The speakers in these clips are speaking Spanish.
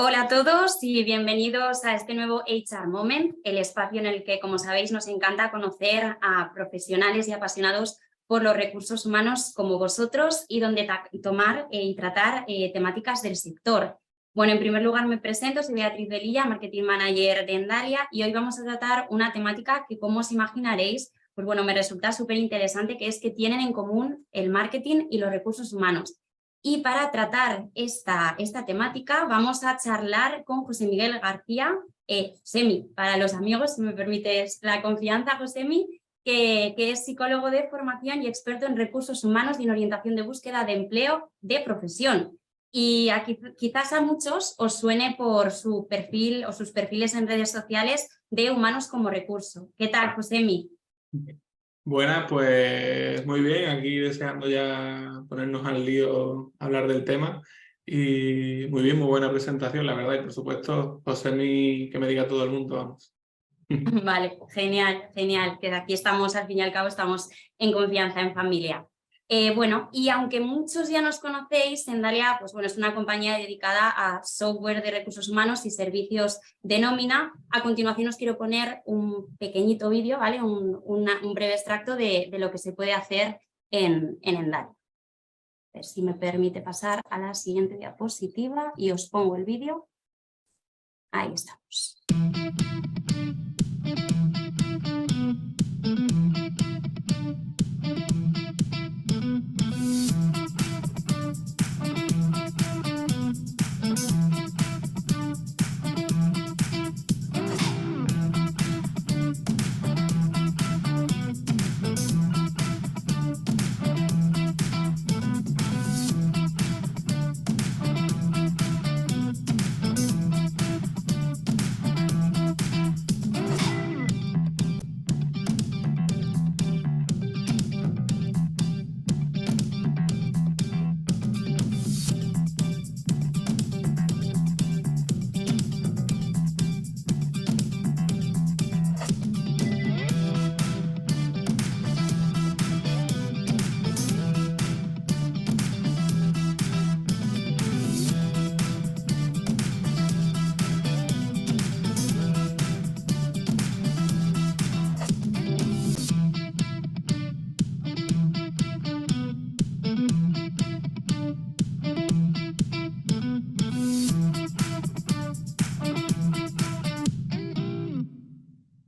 Hola a todos y bienvenidos a este nuevo HR Moment, el espacio en el que, como sabéis, nos encanta conocer a profesionales y apasionados por los recursos humanos como vosotros y donde tomar y tratar temáticas del sector. Bueno, en primer lugar me presento, soy Beatriz Velilla, Marketing Manager de Endalia, y hoy vamos a tratar una temática que, como os imaginaréis, pues bueno, me resulta súper interesante, que es que tienen en común el marketing y los recursos humanos. Y para tratar esta temática vamos a charlar con José Miguel García, Josemi, para los amigos, si me permites la confianza, Josemi, que es psicólogo de formación y experto en recursos humanos y en orientación de búsqueda de empleo de profesión. Y aquí, quizás a muchos os suene por su perfil o sus perfiles en redes sociales de humanos como recurso. ¿Qué tal, Josemi? Buenas, pues muy bien, aquí deseando ya ponernos al lío, hablar del tema y muy bien, muy buena presentación, la verdad, y por supuesto, Josemi, que me diga todo el mundo, vamos. Vale, genial, genial, que de aquí estamos, al fin y al cabo, estamos en confianza, en familia. Bueno, y aunque muchos ya nos conocéis, Endalia, pues bueno, es una compañía dedicada a software de recursos humanos y servicios de nómina. A continuación os quiero poner un pequeñito vídeo, ¿vale? Un breve extracto de lo que se puede hacer en Endalia. A ver si me permite pasar a la siguiente diapositiva y os pongo el vídeo. Ahí estamos.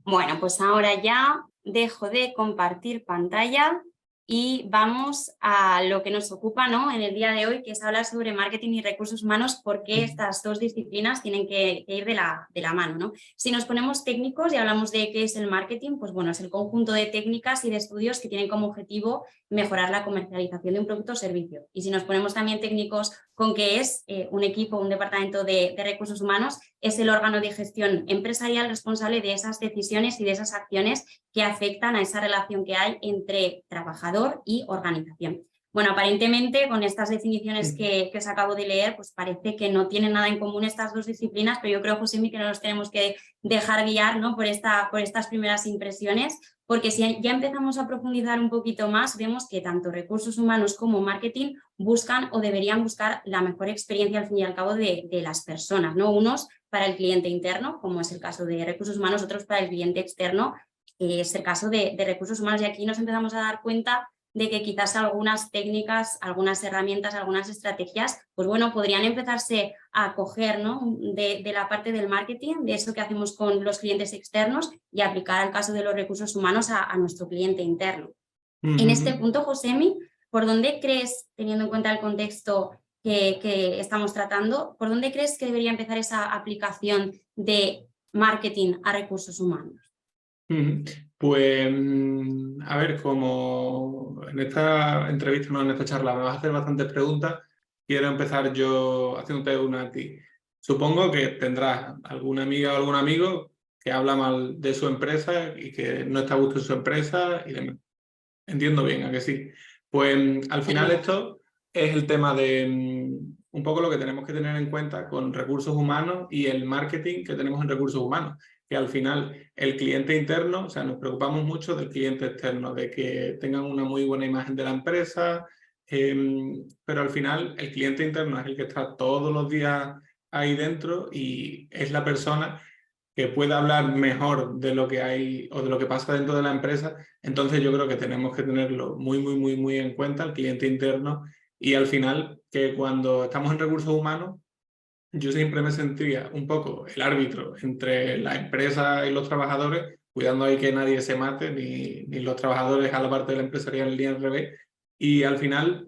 Bueno, pues ahora ya dejo de compartir pantalla y vamos a lo que nos ocupa, ¿no?, en el día de hoy, que es hablar sobre marketing y recursos humanos, porque estas dos disciplinas tienen que ir de la mano, ¿no? Si nos ponemos técnicos y hablamos de qué es el marketing, pues bueno, es el conjunto de técnicas y de estudios que tienen como objetivo mejorar la comercialización de un producto o servicio. Y si nos ponemos también técnicos con qué es un equipo, un departamento de recursos humanos, es el órgano de gestión empresarial responsable de esas decisiones y de esas acciones que afectan a esa relación que hay entre trabajador y organización. Bueno, aparentemente con estas definiciones que os acabo de leer, pues parece que no tienen nada en común estas dos disciplinas, pero yo creo, Josemi, que no nos tenemos que dejar guiar, ¿no?, por estas primeras impresiones, porque si ya empezamos a profundizar un poquito más, vemos que tanto recursos humanos como marketing buscan o deberían buscar la mejor experiencia al fin y al cabo de las personas, ¿no? Unos para el cliente interno, como es el caso de recursos humanos, otros para el cliente externo, que es el caso de recursos humanos. Y aquí nos empezamos a dar cuenta de que quizás algunas técnicas, algunas herramientas, algunas estrategias, pues bueno, podrían empezarse a coger, ¿no?, de la parte del marketing, de eso que hacemos con los clientes externos, y aplicar al caso de los recursos humanos a nuestro cliente interno. En este punto, Josemi, ¿por dónde crees, teniendo en cuenta el contexto que estamos tratando, por dónde crees que debería empezar esa aplicación de marketing a recursos humanos? Pues, a ver, como en esta entrevista, no en esta charla, me vas a hacer bastantes preguntas, quiero empezar yo haciéndote una a ti. Supongo que tendrás alguna amiga o algún amigo que habla mal de su empresa y que no está a gusto en su empresa y demás. Entiendo bien, ¿a que sí? Pues al final esto es el tema de un poco lo que tenemos que tener en cuenta con recursos humanos y el marketing que tenemos en recursos humanos, que al final el cliente interno, o sea, nos preocupamos mucho del cliente externo, de que tengan una muy buena imagen de la empresa, pero al final el cliente interno es el que está todos los días ahí dentro y es la persona que pueda hablar mejor de lo que hay o de lo que pasa dentro de la empresa. Entonces yo creo que tenemos que tenerlo muy, muy, muy, muy en cuenta, el cliente interno, y al final que cuando estamos en recursos humanos, yo siempre me sentía un poco el árbitro entre la empresa y los trabajadores, cuidando ahí que nadie se mate, ni los trabajadores a la parte de la empresarial ni al revés. Y al final,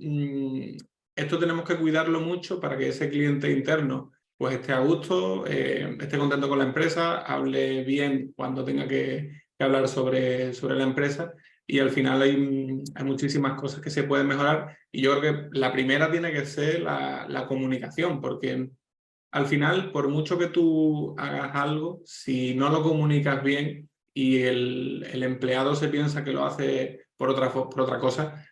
esto tenemos que cuidarlo mucho para que ese cliente interno pues esté a gusto, esté contento con la empresa, hable bien cuando tenga que hablar sobre la empresa. Y al final hay muchísimas cosas que se pueden mejorar. Y yo creo que la primera tiene que ser la comunicación, porque al final, por mucho que tú hagas algo, si no lo comunicas bien y el empleado se piensa que lo hace por otra cosa,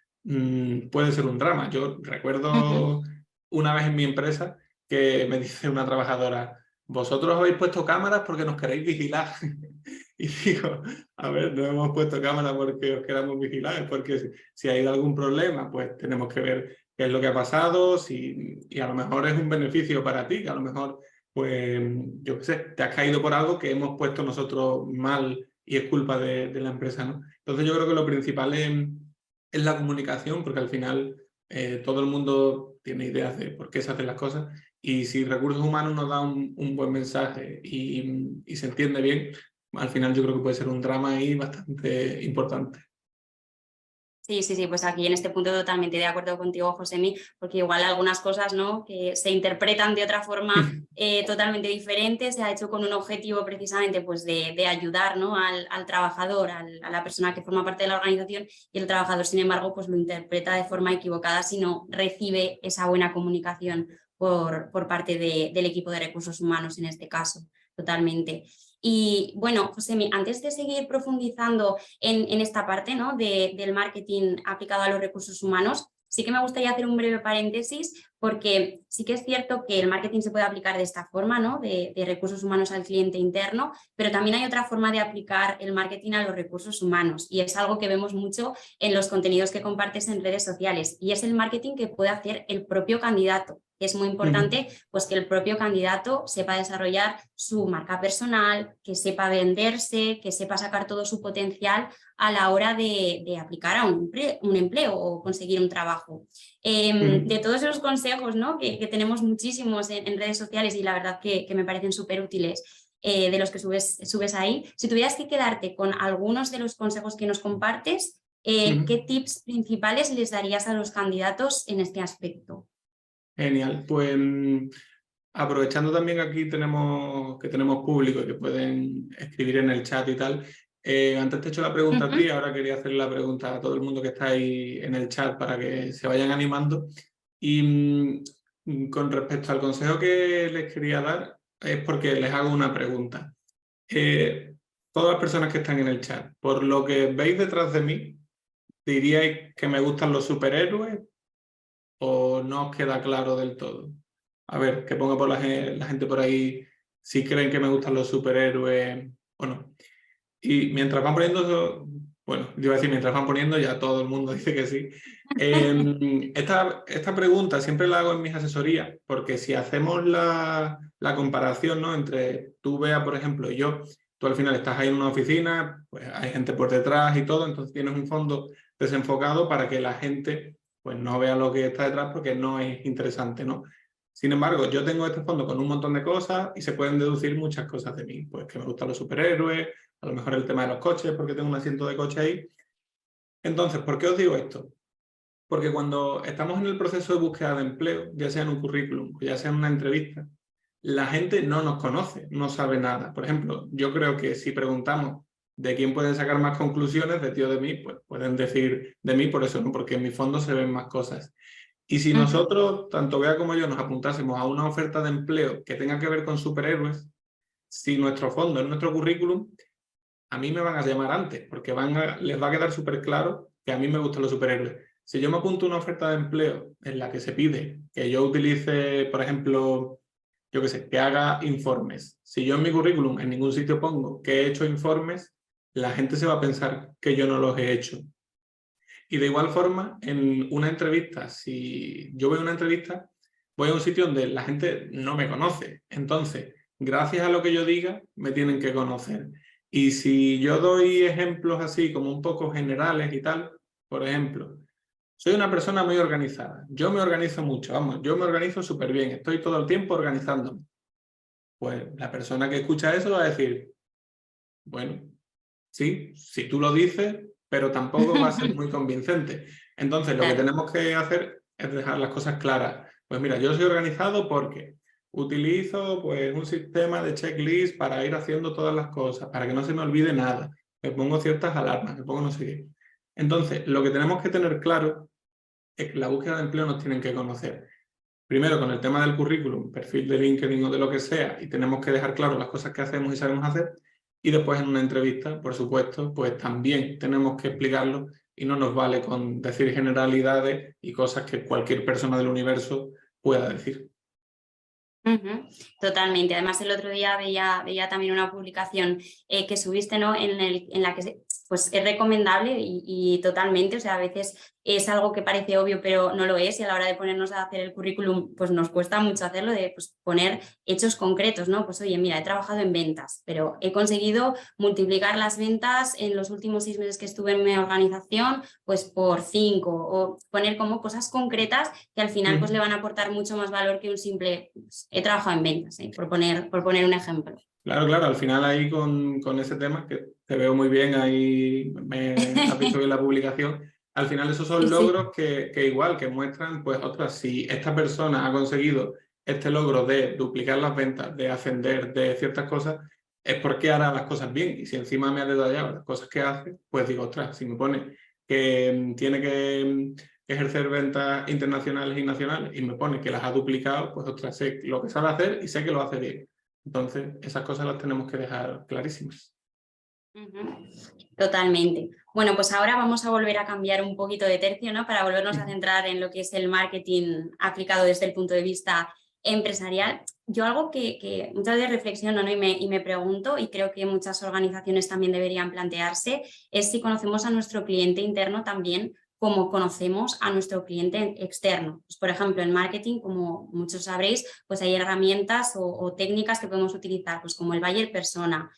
puede ser un drama. Yo recuerdo una vez en mi empresa que me dice una trabajadora: vosotros habéis puesto cámaras porque nos queréis vigilar. Y digo, a ver, no hemos puesto cámaras porque os queramos vigilar, es porque si ha ido algún problema, pues tenemos que ver qué es lo que ha pasado, y a lo mejor es un beneficio para ti, que a lo mejor, pues, yo qué sé, te has caído por algo que hemos puesto nosotros mal y es culpa de la empresa, ¿no? Entonces yo creo que lo principal es la comunicación, porque al final todo el mundo tiene ideas de por qué se hacen las cosas, y si recursos humanos nos da un buen mensaje y se entiende bien, al final yo creo que puede ser un drama ahí bastante importante. Sí, sí, sí, pues aquí en este punto totalmente de acuerdo contigo, Josemi, porque igual algunas cosas, ¿no?, que se interpretan de otra forma totalmente diferente, se ha hecho con un objetivo precisamente pues de ayudar, ¿no?, al trabajador, a la persona que forma parte de la organización, y el trabajador, sin embargo, pues lo interpreta de forma equivocada si no recibe esa buena comunicación por parte del equipo de recursos humanos en este caso, totalmente. Y bueno, Josemi, antes de seguir profundizando en esta parte, ¿no?, del marketing aplicado a los recursos humanos, sí que me gustaría hacer un breve paréntesis, porque sí que es cierto que el marketing se puede aplicar de esta forma, ¿no?, de recursos humanos al cliente interno, pero también hay otra forma de aplicar el marketing a los recursos humanos, y es algo que vemos mucho en los contenidos que compartes en redes sociales, y es el marketing que puede hacer el propio candidato. Es muy importante pues que el propio candidato sepa desarrollar su marca personal, que sepa venderse, que sepa sacar todo su potencial a la hora de aplicar a un empleo o conseguir un trabajo. De todos esos consejos, ¿no?, que tenemos muchísimos en redes sociales, y la verdad que me parecen súper útiles, de los que subes ahí, si tuvieras que quedarte con algunos de los consejos que nos compartes, ¿qué tips principales les darías a los candidatos en este aspecto? Genial, pues aprovechando también aquí tenemos público y que pueden escribir en el chat y tal. Antes te he hecho la pregunta a ti, ahora quería hacer la pregunta a todo el mundo que está ahí en el chat para que se vayan animando. Y con respecto al consejo que les quería dar, es porque les hago una pregunta. Todas las personas que están en el chat, por lo que veis detrás de mí, ¿diríais que me gustan los superhéroes o no os queda claro del todo? A ver, que ponga por la gente por ahí si creen que me gustan los superhéroes o no. Y mientras van poniendo, bueno, yo iba a decir, mientras van poniendo, ya todo el mundo dice que sí. Esta pregunta siempre la hago en mis asesorías, porque si hacemos la comparación, ¿no?, entre tú, Bea, por ejemplo, y yo, tú al final estás ahí en una oficina, pues hay gente por detrás y todo, entonces tienes un fondo desenfocado para que la gente pues no vea lo que está detrás, porque no es interesante, ¿no? Sin embargo, yo tengo este fondo con un montón de cosas y se pueden deducir muchas cosas de mí, pues que me gustan los superhéroes, a lo mejor el tema de los coches, porque tengo un asiento de coche ahí. Entonces, ¿por qué os digo esto? Porque cuando estamos en el proceso de búsqueda de empleo, ya sea en un currículum o ya sea en una entrevista, la gente no nos conoce, no sabe nada. Por ejemplo, yo creo que si preguntamos de quién pueden sacar más conclusiones, de ti o de mí, pues pueden decir de mí por eso, ¿no?, porque en mi fondo se ven más cosas. Y si nosotros, tanto Bea como yo, nos apuntásemos a una oferta de empleo que tenga que ver con superhéroes, si nuestro fondo es nuestro currículum, a mí me van a llamar antes, porque les va a quedar súper claro que a mí me gustan los superhéroes. Si yo me apunto a una oferta de empleo en la que se pide que yo utilice, por ejemplo, yo qué sé, que haga informes. Si yo en mi currículum en ningún sitio pongo que he hecho informes, la gente se va a pensar que yo no los he hecho. Y de igual forma, en una entrevista, si yo veo una entrevista, voy a un sitio donde la gente no me conoce. Entonces, gracias a lo que yo diga, me tienen que conocer. Y si yo doy ejemplos así como un poco generales y tal, por ejemplo, soy una persona muy organizada. Yo me organizo mucho, vamos, yo me organizo súper bien. Estoy todo el tiempo organizándome. Pues la persona que escucha eso va a decir, bueno, sí, si tú lo dices, pero tampoco va a ser muy convincente. Entonces, lo que Claro. tenemos que hacer es dejar las cosas claras. Pues mira, yo soy organizado porque utilizo pues, un sistema de checklist para ir haciendo todas las cosas, para que no se me olvide nada. Me pongo ciertas alarmas, me pongo no sé qué. Entonces, lo que tenemos que tener claro es que la búsqueda de empleo nos tienen que conocer. Primero con el tema del currículum, perfil de LinkedIn o de lo que sea, y tenemos que dejar claro las cosas que hacemos y sabemos hacer. Y después en una entrevista, por supuesto, pues también tenemos que explicarlo y no nos vale con decir generalidades y cosas que cualquier persona del universo pueda decir. Ujú, totalmente. Además, el otro día veía también una publicación que subiste, ¿no? En la que pues es recomendable y totalmente, o sea, a veces es algo que parece obvio, pero no lo es, y a la hora de ponernos a hacer el currículum, pues nos cuesta mucho hacerlo, de pues, poner hechos concretos, ¿no? Pues oye, mira, he trabajado en ventas, pero he conseguido multiplicar las ventas en los últimos 6 meses que estuve en mi organización, pues por 5, o poner como cosas concretas que al final pues le van a aportar mucho más valor que un simple, pues, he trabajado en ventas, por poner un ejemplo. Claro, claro, al final ahí con ese tema, que te veo muy bien, ahí me has visto bien la publicación, al final esos son Sí. logros que igual, que muestran, pues, otras, si esta persona ha conseguido este logro de duplicar las ventas, de ascender, de ciertas cosas, es porque hará las cosas bien. Y si encima me ha detallado las cosas que hace, pues digo, ostras, si me pone que tiene que ejercer ventas internacionales y nacionales y me pone que las ha duplicado, pues ostras, sé lo que sabe hacer y sé que lo hace bien. Entonces, esas cosas las tenemos que dejar clarísimas. Totalmente. Bueno, pues ahora vamos a volver a cambiar un poquito de tercio, ¿no? Para volvernos a centrar en lo que es el marketing aplicado desde el punto de vista empresarial. Yo algo que muchas veces reflexiono, ¿no? y me pregunto, y creo que muchas organizaciones también deberían plantearse, es si conocemos a nuestro cliente interno también como conocemos a nuestro cliente externo. Pues, por ejemplo, en marketing, como muchos sabréis, pues hay herramientas o técnicas que podemos utilizar, pues como el buyer persona,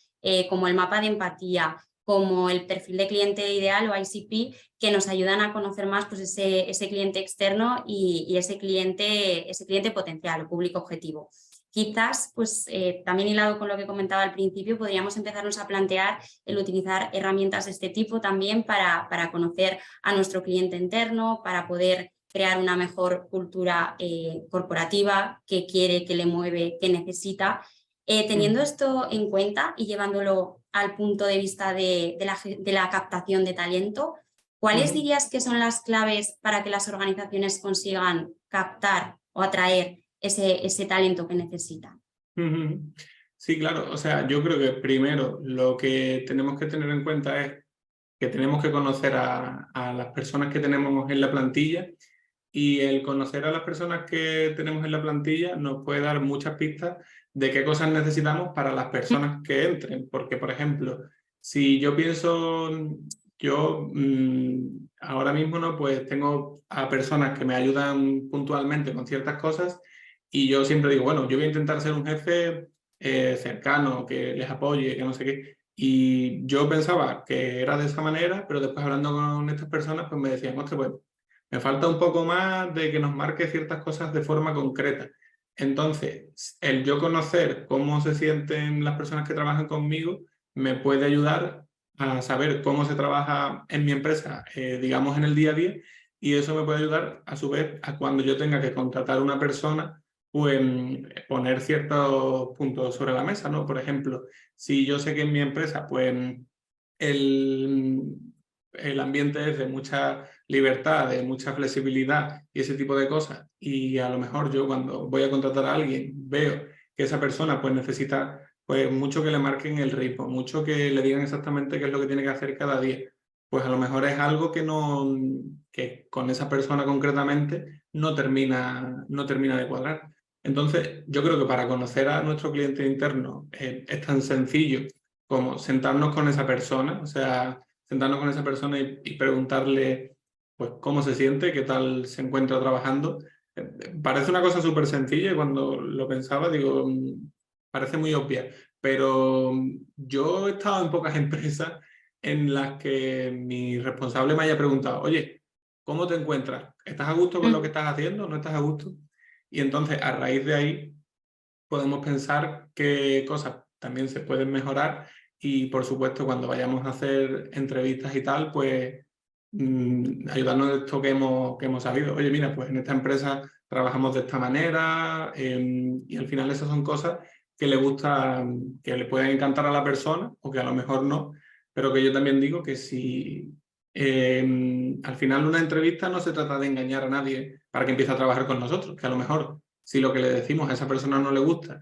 como el mapa de empatía, como el perfil de cliente ideal o ICP, que nos ayudan a conocer más pues, ese cliente externo y ese cliente potencial o público objetivo. Quizás, pues también hilado con lo que comentaba al principio, podríamos empezarnos a plantear el utilizar herramientas de este tipo también para conocer a nuestro cliente interno, para poder crear una mejor cultura corporativa que quiere, que le mueve, que necesita. Teniendo esto en cuenta y llevándolo al punto de vista de la captación de talento, ¿cuáles dirías que son las claves para que las organizaciones consigan captar o atraer ese talento que necesitan? Sí, claro. O sea, yo creo que primero lo que tenemos que tener en cuenta es que tenemos que conocer a las personas que tenemos en la plantilla, y el conocer a las personas que tenemos en la plantilla nos puede dar muchas pistas de qué cosas necesitamos para las personas que entren. Porque, por ejemplo, si yo pienso, yo ahora mismo no, pues tengo a personas que me ayudan puntualmente con ciertas cosas, y yo siempre digo, bueno, yo voy a intentar ser un jefe cercano, que les apoye, que no sé qué. Y yo pensaba que era de esa manera, pero después hablando con estas personas, pues me decían, ostras, pues me falta un poco más de que nos marque ciertas cosas de forma concreta. Entonces, el yo conocer cómo se sienten las personas que trabajan conmigo me puede ayudar a saber cómo se trabaja en mi empresa, digamos, en el día a día, y eso me puede ayudar, a su vez, a cuando yo tenga que contratar a una persona, pues poner ciertos puntos sobre la mesa, ¿no? Por ejemplo, si yo sé que en mi empresa, pues el, el ambiente es de mucha libertad, de mucha flexibilidad y ese tipo de cosas, y a lo mejor yo cuando voy a contratar a alguien veo que esa persona pues necesita pues mucho que le marquen el ritmo, mucho que le digan exactamente qué es lo que tiene que hacer cada día, pues a lo mejor es algo que no, que con esa persona concretamente no termina de cuadrar. Entonces, yo creo que para conocer a nuestro cliente interno es tan sencillo como sentarnos con esa persona, o sea, sentarnos con esa persona y preguntarle pues cómo se siente, qué tal se encuentra trabajando, Parece una cosa súper sencilla y cuando lo pensaba digo, parece muy obvia, pero yo he estado en pocas empresas en las que mi responsable me haya preguntado, oye, ¿cómo te encuentras? ¿Estás a gusto con lo que estás haciendo? ¿No estás a gusto? Y entonces a raíz de ahí podemos pensar qué cosas también se pueden mejorar y por supuesto cuando vayamos a hacer entrevistas y tal, pues ayudarnos de esto que hemos sabido. Oye, mira, pues en esta empresa trabajamos de esta manera y al final esas son cosas que le gustan, que le pueden encantar a la persona o que a lo mejor no, pero que yo también digo que si al final una entrevista no se trata de engañar a nadie para que empiece a trabajar con nosotros, que a lo mejor si lo que le decimos a esa persona no le gusta,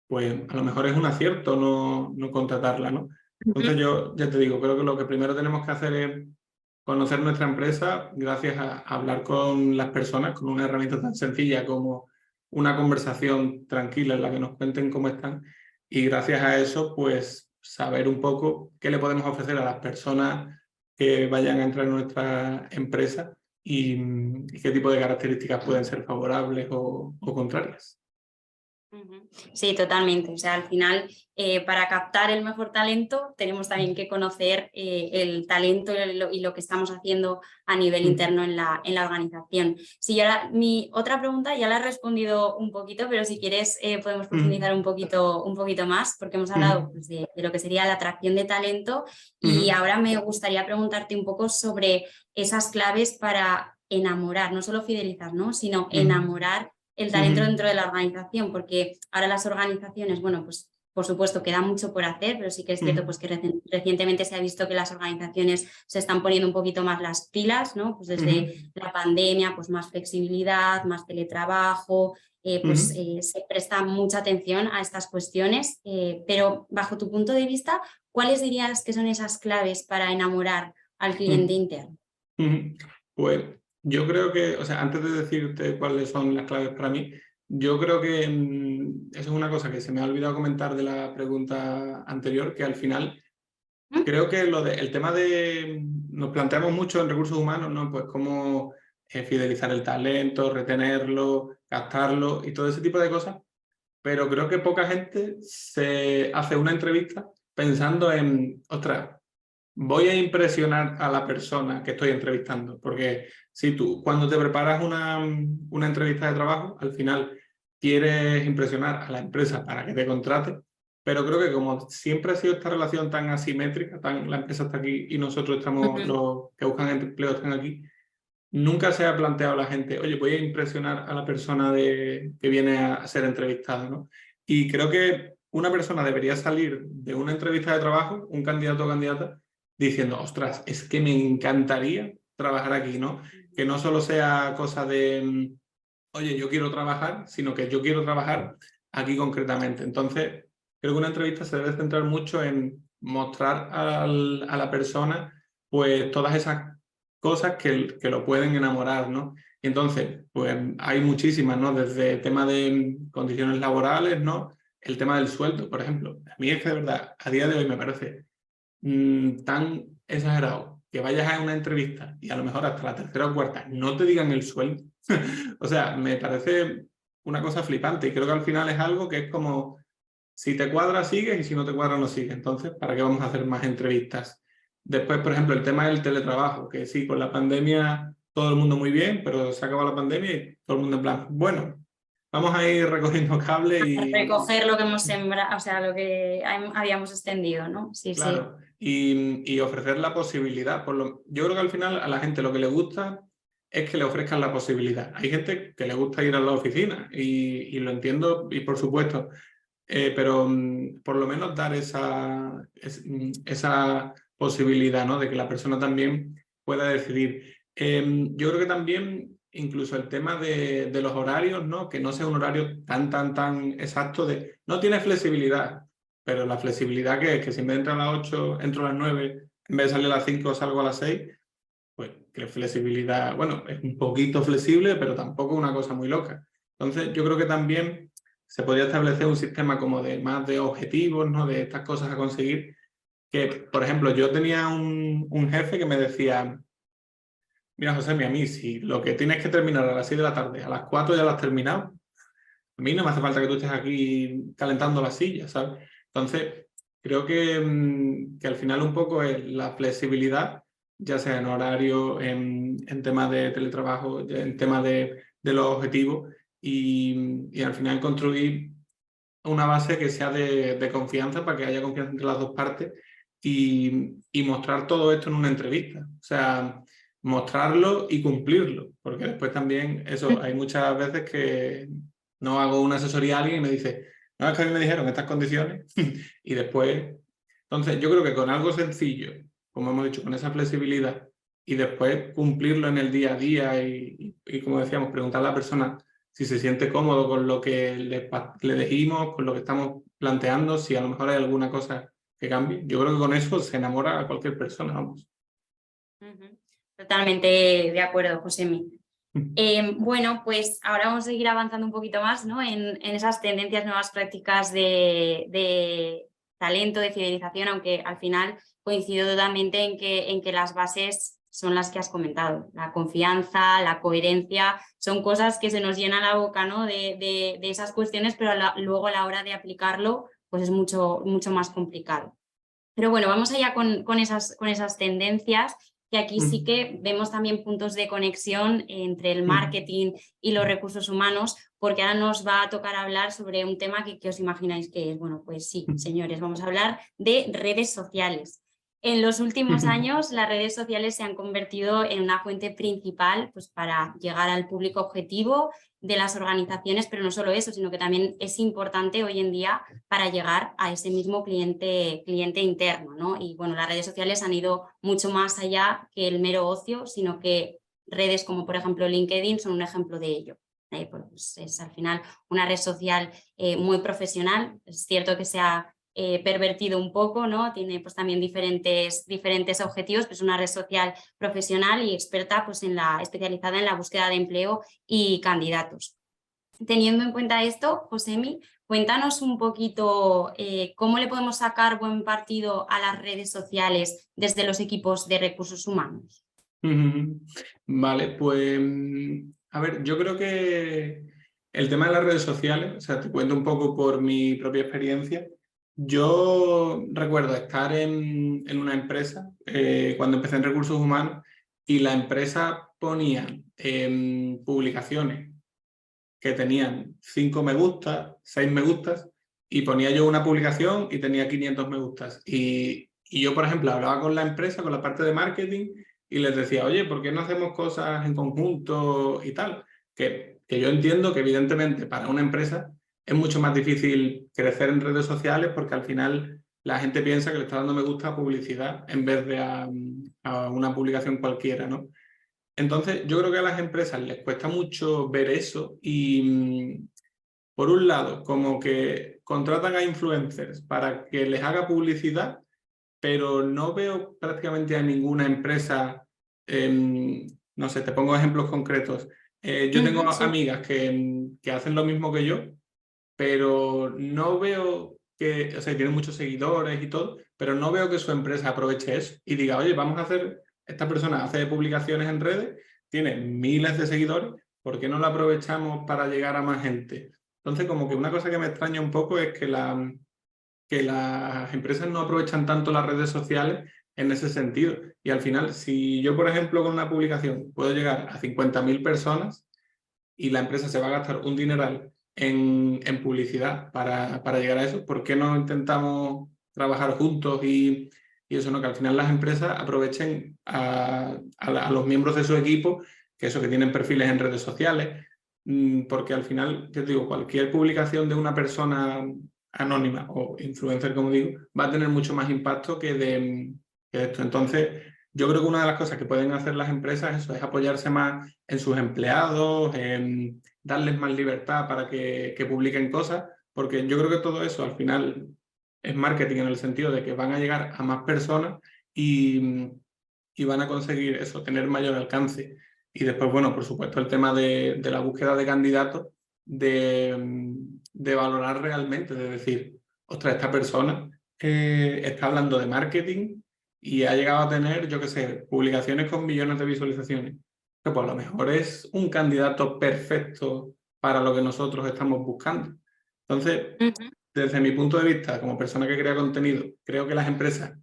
pues a lo mejor es un acierto no contratarla, ¿no? Entonces yo ya te digo, creo que lo que primero tenemos que hacer es conocer nuestra empresa gracias a hablar con las personas, con una herramienta tan sencilla como una conversación tranquila en la que nos cuenten cómo están y gracias a eso, pues saber un poco qué le podemos ofrecer a las personas que vayan a entrar en nuestra empresa y qué tipo de características pueden ser favorables o contrarias. Sí, totalmente. O sea, al final, para captar el mejor talento, tenemos también que conocer el talento y lo que estamos haciendo a nivel interno en la organización. Sí, ahora mi otra pregunta ya la he respondido un poquito, pero si quieres podemos profundizar un poquito más, porque hemos hablado pues, de lo que sería la atracción de talento y ahora me gustaría preguntarte un poco sobre esas claves para enamorar, no solo fidelizar, ¿no? Sino enamorar el talento dentro de la organización, porque ahora las organizaciones, bueno, pues por supuesto queda mucho por hacer, pero sí que es cierto pues, que recientemente se ha visto que las organizaciones se están poniendo un poquito más las pilas, ¿no? Pues desde la pandemia, pues más flexibilidad, más teletrabajo, se presta mucha atención a estas cuestiones, pero bajo tu punto de vista, ¿cuáles dirías que son esas claves para enamorar al cliente interno? Pues yo creo que, o sea, antes de decirte cuáles son las claves para mí, yo creo que eso es una cosa que se me ha olvidado comentar de la pregunta anterior, que al final creo que el tema de, nos planteamos mucho en recursos humanos, ¿no? Pues cómo fidelizar el talento, retenerlo, captarlo y todo ese tipo de cosas, pero creo que poca gente se hace una entrevista pensando en, ostras, voy a impresionar a la persona que estoy entrevistando, porque si tú cuando te preparas una entrevista de trabajo, al final quieres impresionar a la empresa para que te contrate, pero creo que como siempre ha sido esta relación tan asimétrica, la empresa está aquí y nosotros estamos, los que buscan empleo están aquí, nunca se ha planteado la gente, oye, voy a impresionar a la persona que viene a ser entrevistada, ¿no? Y creo que una persona debería salir de una entrevista de trabajo, un candidato o candidata, diciendo, ostras, es que me encantaría trabajar aquí, ¿no? Que no solo sea cosa de, oye, yo quiero trabajar, sino que yo quiero trabajar aquí concretamente. Entonces, creo que una entrevista se debe centrar mucho en mostrar a la persona pues todas esas cosas que lo pueden enamorar, ¿no? Y entonces, pues hay muchísimas, ¿no? Desde el tema de condiciones laborales, ¿no? El tema del sueldo, por ejemplo. A mí es que de verdad, a día de hoy me parece tan exagerado que vayas a una entrevista y a lo mejor hasta la tercera o cuarta no te digan el sueldo. O sea, me parece una cosa flipante y creo que al final es algo que es como, si te cuadra sigues y si no te cuadra no sigues. Entonces, ¿para qué vamos a hacer más entrevistas? Después, por ejemplo, el tema del teletrabajo, que sí, con la pandemia todo el mundo muy bien, pero se acaba la pandemia y todo el mundo en plan, bueno, vamos a ir recogiendo cable y... Recoger lo que hemos sembrado, o sea, lo que habíamos extendido, ¿no? Sí, sí. Claro, y ofrecer la posibilidad. Yo creo que al final a la gente lo que le gusta es que le ofrezcan la posibilidad. Hay gente que le gusta ir a la oficina y lo entiendo y por supuesto, pero por lo menos dar esa posibilidad, ¿no? De que la persona también pueda decidir. Yo creo que también incluso el tema de los horarios, ¿no? Que no sea un horario tan exacto de no tiene flexibilidad, pero la flexibilidad que es que si en vez de entrar a las 8 entro a las 9, en vez de salir a las 5 salgo a las 6, pues que flexibilidad, bueno, es un poquito flexible, pero tampoco una cosa muy loca. Entonces yo creo que también se podría establecer un sistema como de más de objetivos, ¿no? De estas cosas a conseguir, que por ejemplo yo tenía un jefe que me decía, Mira, José, a mí, si lo que tienes que terminar a las 6 de la tarde, a las 4 ya lo has terminado, a mí no me hace falta que tú estés aquí calentando las sillas, ¿sabes? Entonces, creo que al final un poco es la flexibilidad, ya sea en horario, en temas de teletrabajo, en temas de los objetivos, y al final construir una base que sea de confianza para que haya confianza entre las dos partes y mostrar todo esto en una entrevista. O sea, mostrarlo y cumplirlo, porque después también eso, hay muchas veces que no hago una asesoría a alguien y me dice, no, es que a mí me dijeron estas condiciones y después... Entonces, yo creo que con algo sencillo, como hemos dicho, con esa flexibilidad y después cumplirlo en el día a día y como decíamos, preguntar a la persona si se siente cómodo con lo que le dijimos, con lo que estamos planteando, si a lo mejor hay alguna cosa que cambie. Yo creo que con eso se enamora a cualquier persona, vamos. Totalmente de acuerdo, Josemi. Bueno, pues ahora vamos a seguir avanzando un poquito más, ¿no? en esas tendencias, nuevas prácticas de talento, de fidelización, aunque al final coincido totalmente en que las bases son las que has comentado. La confianza, la coherencia, son cosas que se nos llena la boca, ¿no? de esas cuestiones, pero luego a la hora de aplicarlo pues es mucho más complicado. Pero bueno, vamos allá con esas tendencias, que aquí sí que vemos también puntos de conexión entre el marketing y los recursos humanos, porque ahora nos va a tocar hablar sobre un tema que os imagináis que es. Bueno, pues sí, señores, vamos a hablar de redes sociales. En los últimos años, las redes sociales se han convertido en una fuente principal pues, para llegar al público objetivo de las organizaciones, pero no solo eso, sino que también es importante hoy en día para llegar a ese mismo cliente interno, ¿no? Y bueno, las redes sociales han ido mucho más allá que el mero ocio, sino que redes como por ejemplo LinkedIn son un ejemplo de ello. Pues es al final una red social muy profesional. Es cierto que se ha pervertido un poco, ¿no? Tiene pues también diferentes objetivos, pero es una red social profesional y experta pues especializada en la búsqueda de empleo y candidatos. Teniendo en cuenta esto, Josemi, cuéntanos un poquito cómo le podemos sacar buen partido a las redes sociales desde los equipos de recursos humanos. Vale, pues a ver, yo creo que el tema de las redes sociales, o sea, te cuento un poco por mi propia experiencia. Yo recuerdo estar en una empresa cuando empecé en recursos humanos y la empresa ponía publicaciones que tenían 5 me gusta, 6 me gustas, y ponía yo una publicación y tenía 500 me gustas. Y yo, por ejemplo, hablaba con la empresa, con la parte de marketing, y les decía, oye, ¿por qué no hacemos cosas en conjunto y tal? Que yo entiendo que evidentemente para una empresa es mucho más difícil crecer en redes sociales porque al final la gente piensa que le está dando me gusta a publicidad en vez de a una publicación cualquiera, ¿no? Entonces, yo creo que a las empresas les cuesta mucho ver eso y, por un lado, como que contratan a influencers para que les haga publicidad, pero no veo prácticamente a ninguna empresa, no sé, te pongo ejemplos concretos. Yo tengo Sí. amigas que hacen lo mismo que yo, pero no veo que, o sea, tienen muchos seguidores y todo, pero no veo que su empresa aproveche eso y diga, oye, vamos a hacer, esta persona hace publicaciones en redes, tiene miles de seguidores, ¿por qué no lo aprovechamos para llegar a más gente? Entonces, como que una cosa que me extraña un poco es que las empresas no aprovechan tanto las redes sociales en ese sentido. Y al final, si yo, por ejemplo, con una publicación puedo llegar a 50.000 personas y la empresa se va a gastar un dineral en publicidad para llegar a eso, ¿por qué no intentamos trabajar juntos y eso, ¿no? Que al final las empresas aprovechen a los miembros de su equipo, que eso, que tienen perfiles en redes sociales, porque al final, yo te digo, cualquier publicación de una persona anónima o influencer, como digo, va a tener mucho más impacto que esto. Entonces, yo creo que una de las cosas que pueden hacer las empresas eso, es apoyarse más en sus empleados, en darles más libertad para que publiquen cosas, porque yo creo que todo eso al final es marketing en el sentido de que van a llegar a más personas y van a conseguir eso, tener mayor alcance. Y después, bueno, por supuesto, el tema de la búsqueda de candidatos, de valorar realmente, de decir, ostras, esta persona está hablando de marketing y ha llegado a tener, yo qué sé, publicaciones con millones de visualizaciones. que pues a lo mejor es un candidato perfecto para lo que nosotros estamos buscando. Entonces, desde mi punto de vista, como persona que crea contenido, creo que las empresas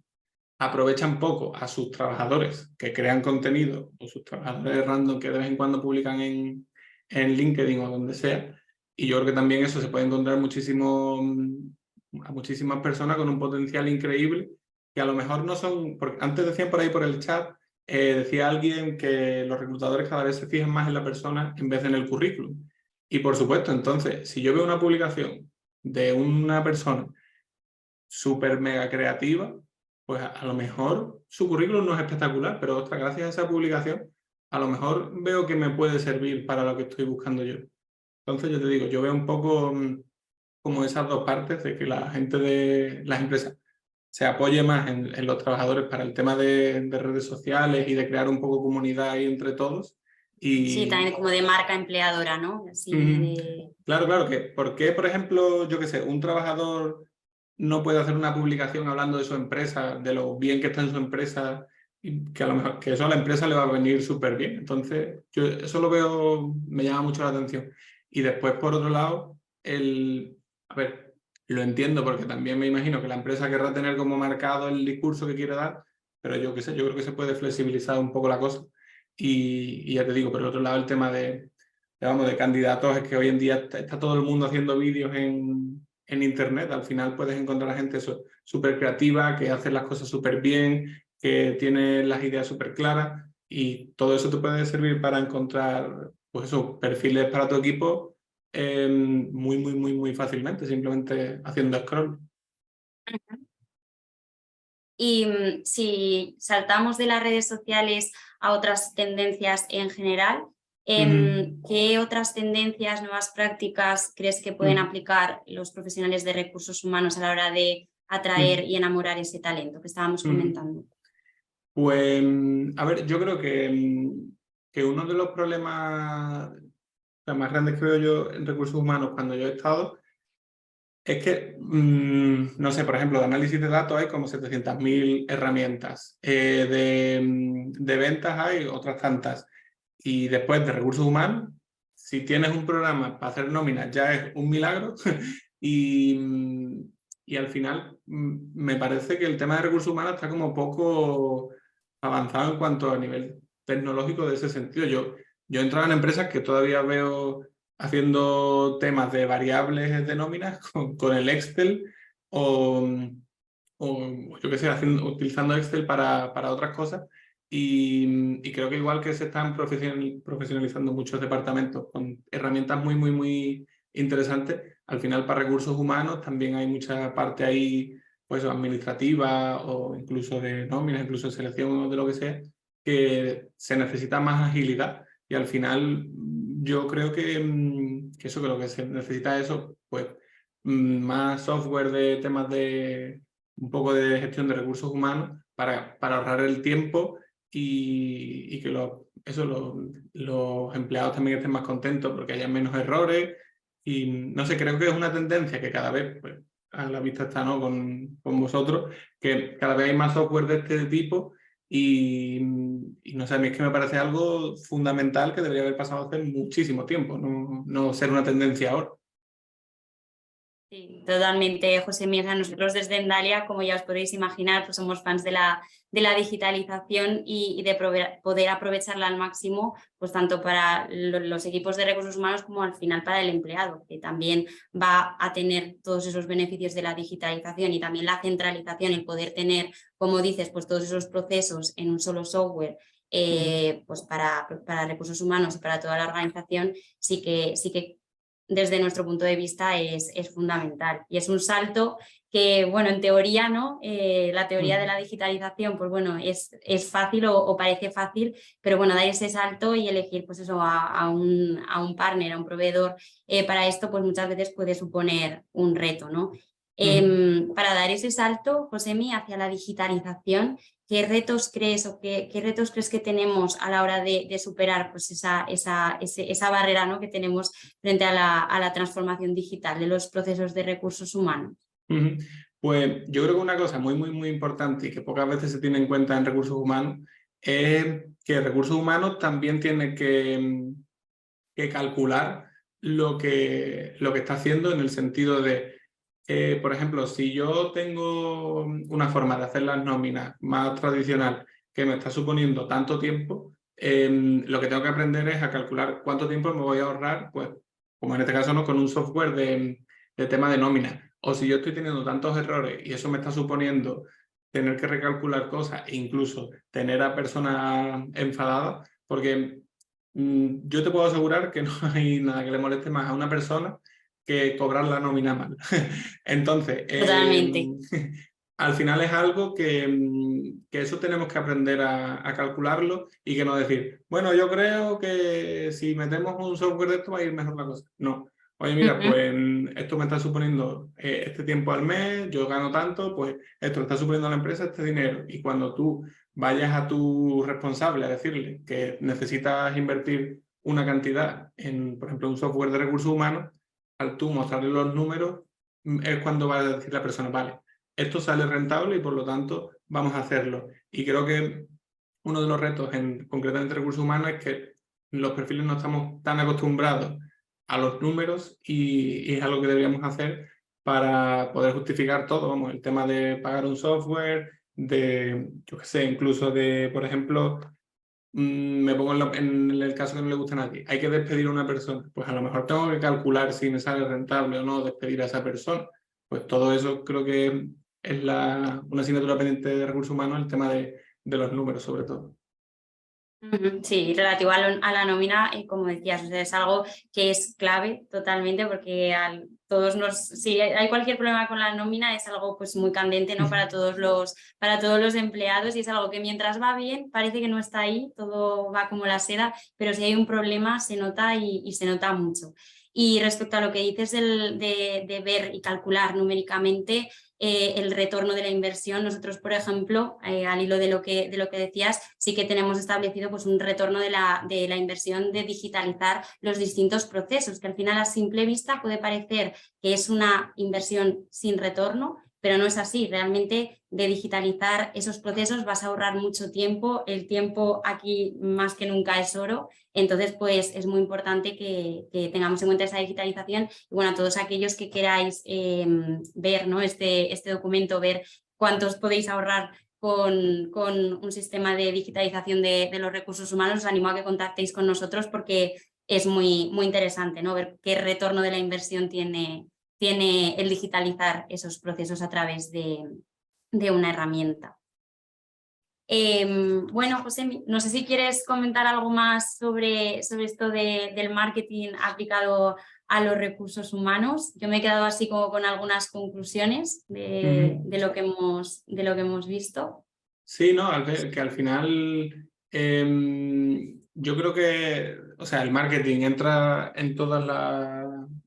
aprovechan poco a sus trabajadores que crean contenido o sus trabajadores random que de vez en cuando publican en LinkedIn o donde sea. Y yo creo que también eso se puede encontrar a muchísimas personas con un potencial increíble que a lo mejor no son, porque antes decían por ahí por el chat, decía alguien que los reclutadores cada vez se fijan más en la persona en vez de en el currículum. Y por supuesto, entonces, si yo veo una publicación de una persona súper mega creativa, pues a lo mejor su currículum no es espectacular, pero ostras, gracias a esa publicación, a lo mejor veo que me puede servir para lo que estoy buscando yo. Entonces, yo te digo, yo veo un poco como esas dos partes de que la gente de las empresas se apoye más en los trabajadores para el tema de redes sociales y de crear un poco comunidad ahí entre todos. Sí, Y también como de marca empleadora, ¿no? Así claro, claro, que ¿por qué, por ejemplo, yo qué sé, un trabajador no puede hacer una publicación hablando de su empresa, de lo bien que está en su empresa, y que a lo mejor que eso a la empresa le va a venir súper bien? Entonces, yo eso lo veo, me llama mucho la atención. Y después, por otro lado, a ver, lo entiendo porque también me imagino que la empresa querrá tener como marcado el discurso que quiere dar, pero yo qué sé, yo creo que se puede flexibilizar un poco la cosa. Y ya te digo, por otro lado, el tema de candidatos es que hoy en día está todo el mundo haciendo vídeos en internet. Al final puedes encontrar a gente súper creativa, que hace las cosas súper bien, que tiene las ideas súper claras, y todo eso te puede servir para encontrar pues eso, perfiles para tu equipo muy, muy, muy, muy fácilmente, simplemente haciendo scroll. Y si saltamos de las redes sociales a otras tendencias en general, ¿qué otras tendencias, nuevas prácticas crees que pueden aplicar los profesionales de recursos humanos a la hora de atraer y enamorar ese talento que estábamos comentando? Pues, a ver, yo creo que uno de los problemas más grandes que veo yo en recursos humanos cuando yo he estado es que, no sé, por ejemplo, de análisis de datos hay como 700.000 herramientas, de ventas hay otras tantas, y después de recursos humanos, si tienes un programa para hacer nóminas ya es un milagro, y al final me parece que el tema de recursos humanos está como poco avanzado en cuanto a nivel tecnológico de ese sentido. Yo he entrado en empresas que todavía veo haciendo temas de variables de nóminas con el Excel o yo qué sé, utilizando Excel para otras cosas. Y creo que igual que se están profesionalizando muchos departamentos con herramientas muy, muy, muy interesantes, al final para recursos humanos también hay mucha parte ahí pues administrativa o incluso de nóminas, incluso de selección o de lo que sea, que se necesita más agilidad. Y al final yo creo que eso, que lo que se necesita es eso, pues más software de temas de un poco de gestión de recursos humanos para ahorrar el tiempo y que los empleados también estén más contentos porque haya menos errores. Y no sé, creo que es una tendencia que cada vez, pues, a la vista está, ¿no? con vosotros, que cada vez hay más software de este tipo. Y no sé, a mí es que me parece algo fundamental que debería haber pasado hace muchísimo tiempo, no ser una tendencia ahora. Sí, totalmente, José Miguel. Nosotros desde Endalia, como ya os podéis imaginar, pues somos fans de la digitalización y de poder aprovecharla al máximo, pues tanto para los equipos de recursos humanos como al final para el empleado, que también va a tener todos esos beneficios de la digitalización y también la centralización, el poder tener, como dices, pues todos esos procesos en un solo software. Pues para recursos humanos y para toda la organización sí que desde nuestro punto de vista es fundamental y es un salto que, bueno, en teoría, ¿no? La teoría de la digitalización, pues bueno, es fácil o parece fácil, pero bueno, dar ese salto y elegir pues eso a un partner, a un proveedor para esto, pues muchas veces puede suponer un reto, ¿no? Para dar ese salto, Josemi, hacia la digitalización, ¿qué retos crees o qué retos crees que tenemos a la hora de superar pues esa barrera, ¿no? que tenemos frente a la transformación digital de los procesos de recursos humanos? Pues yo creo que una cosa muy, muy, muy importante y que pocas veces se tiene en cuenta en recursos humanos es que recursos humanos también tiene que calcular lo que está haciendo, en el sentido de, por ejemplo, si yo tengo una forma de hacer las nóminas más tradicional que me está suponiendo tanto tiempo, lo que tengo que aprender es a calcular cuánto tiempo me voy a ahorrar, pues, como en este caso, ¿no?, con un software de tema de nómina. O si yo estoy teniendo tantos errores y eso me está suponiendo tener que recalcular cosas e incluso tener a personas enfadadas, porque yo te puedo asegurar que no hay nada que le moleste más a una persona que cobrar la nómina mal. Entonces, Totalmente. al final es algo que eso tenemos que aprender a calcularlo, y que no decir, bueno, yo creo que si metemos un software de esto va a ir mejor la cosa. No. Oye, mira, Ujú. pues esto me está suponiendo este tiempo al mes, yo gano tanto, pues esto le está suponiendo a la empresa este dinero. Y cuando tú vayas a tu responsable a decirle que necesitas invertir una cantidad en, por ejemplo, un software de recursos humanos, al tú mostrarle los números, es cuando va a decir la persona, vale, esto sale rentable y por lo tanto vamos a hacerlo. Y creo que uno de los retos concretamente en recursos humanos es que los perfiles no estamos tan acostumbrados a los números, y es algo que deberíamos hacer para poder justificar todo, vamos, el tema de pagar un software, de, yo qué sé, incluso de, por ejemplo, me pongo en el caso que no le gusta a nadie, hay que despedir a una persona, pues a lo mejor tengo que calcular si me sale rentable o no despedir a esa persona. Pues todo eso creo que es una asignatura pendiente de recursos humanos, el tema de los números sobre todo. Ujú. Sí, relativo a la nómina, como decías, o sea, es algo que es clave totalmente, porque si hay cualquier problema con la nómina es algo pues muy candente, ¿no?, para todos los empleados, y es algo que mientras va bien parece que no está ahí, todo va como la seda, pero si hay un problema se nota, y se nota mucho. Y respecto a lo que dices de ver y calcular numéricamente el retorno de la inversión, nosotros, por ejemplo, al hilo de lo que decías, sí que tenemos establecido pues un retorno de la inversión de digitalizar los distintos procesos, que al final a simple vista puede parecer que es una inversión sin retorno, pero no es así. Realmente, de digitalizar esos procesos vas a ahorrar mucho tiempo. El tiempo aquí más que nunca es oro. Entonces, pues es muy importante que tengamos en cuenta esa digitalización. Y bueno, a todos aquellos que queráis ver, ¿no?, este documento, ver cuántos podéis ahorrar con un sistema de digitalización de los recursos humanos, os animo a que contactéis con nosotros, porque es muy, muy interesante, ¿no?, ver qué retorno de la inversión tiene el digitalizar esos procesos a través de una herramienta. Bueno, José, no sé si quieres comentar algo más sobre esto del marketing aplicado a los recursos humanos. Yo me he quedado así como con algunas conclusiones de lo que hemos visto. Sí, no, que al final yo creo que, o sea, el marketing entra en todas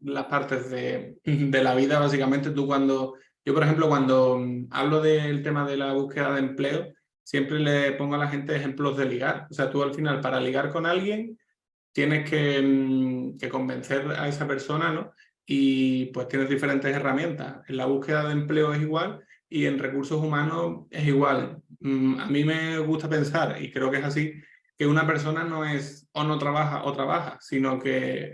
las partes de la vida, básicamente. Yo, por ejemplo, cuando hablo del tema de la búsqueda de empleo, siempre le pongo a la gente ejemplos de ligar. O sea, tú al final, para ligar con alguien, tienes que convencer a esa persona, ¿no? Y pues tienes diferentes herramientas. En la búsqueda de empleo es igual, y en recursos humanos es igual. A mí me gusta pensar, y creo que es así, que una persona no es o no trabaja o trabaja, sino que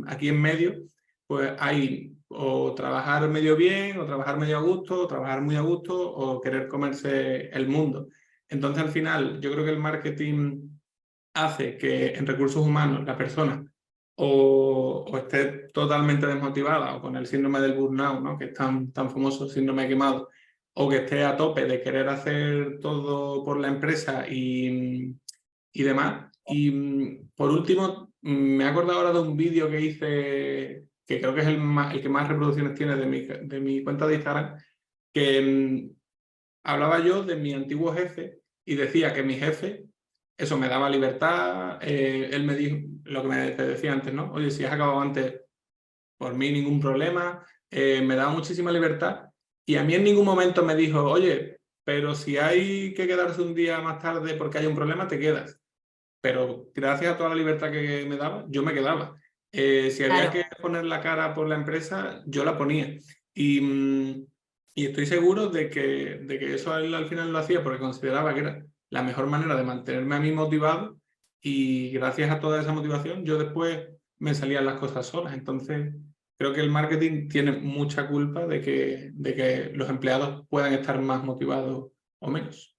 aquí en medio pues hay o trabajar medio bien, o trabajar medio a gusto, o trabajar muy a gusto, o querer comerse el mundo. Entonces, al final, yo creo que el marketing hace que en recursos humanos la persona o esté totalmente desmotivada, o con el síndrome del burnout, ¿no?, que es tan famoso, síndrome quemado, o que esté a tope de querer hacer todo por la empresa y demás. Y por último, me he acordado ahora de un vídeo que hice, que creo que es el que más reproducciones tiene de mi cuenta de Instagram, que hablaba yo de mi antiguo jefe, y decía que mi jefe, eso, me daba libertad. Él me dijo lo que te decía antes, ¿no? Oye, si has acabado antes, por mí ningún problema. Me daba muchísima libertad, y a mí en ningún momento me dijo, oye, pero si hay que quedarse un día más tarde porque hay un problema, te quedas. Pero gracias a toda la libertad que me daba, yo me quedaba. Si había Claro. que poner la cara por la empresa, yo la ponía. Y estoy seguro de que eso él al final lo hacía porque consideraba que era la mejor manera de mantenerme a mí motivado, y gracias a toda esa motivación yo después me salían las cosas solas. Entonces creo que el marketing tiene mucha culpa de que los empleados puedan estar más motivados o menos.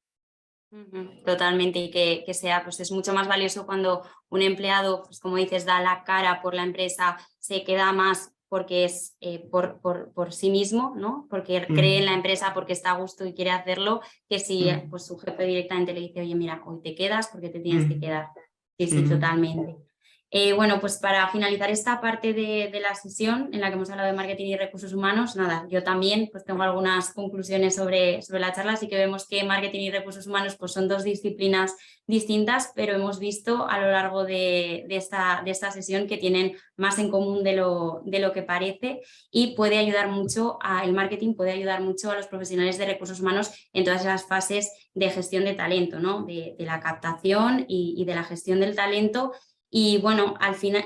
Totalmente, y que sea, pues es mucho más valioso cuando un empleado, pues como dices, da la cara por la empresa, se queda más porque es por sí mismo, ¿no? Porque cree en la empresa, porque está a gusto y quiere hacerlo, que si pues su jefe directamente le dice, oye, mira, hoy te quedas porque te tienes que quedar. Sí, sí, totalmente. Bueno, pues para finalizar esta parte de la sesión en la que hemos hablado de marketing y recursos humanos, nada, yo también pues tengo algunas conclusiones sobre la charla, así que vemos que marketing y recursos humanos pues son dos disciplinas distintas, pero hemos visto a lo largo de esta sesión que tienen más en común de lo que parece, y puede ayudar mucho, el marketing puede ayudar mucho a los profesionales de recursos humanos en todas esas fases de gestión de talento, ¿no? De la captación y de la gestión del talento. Y bueno, al fin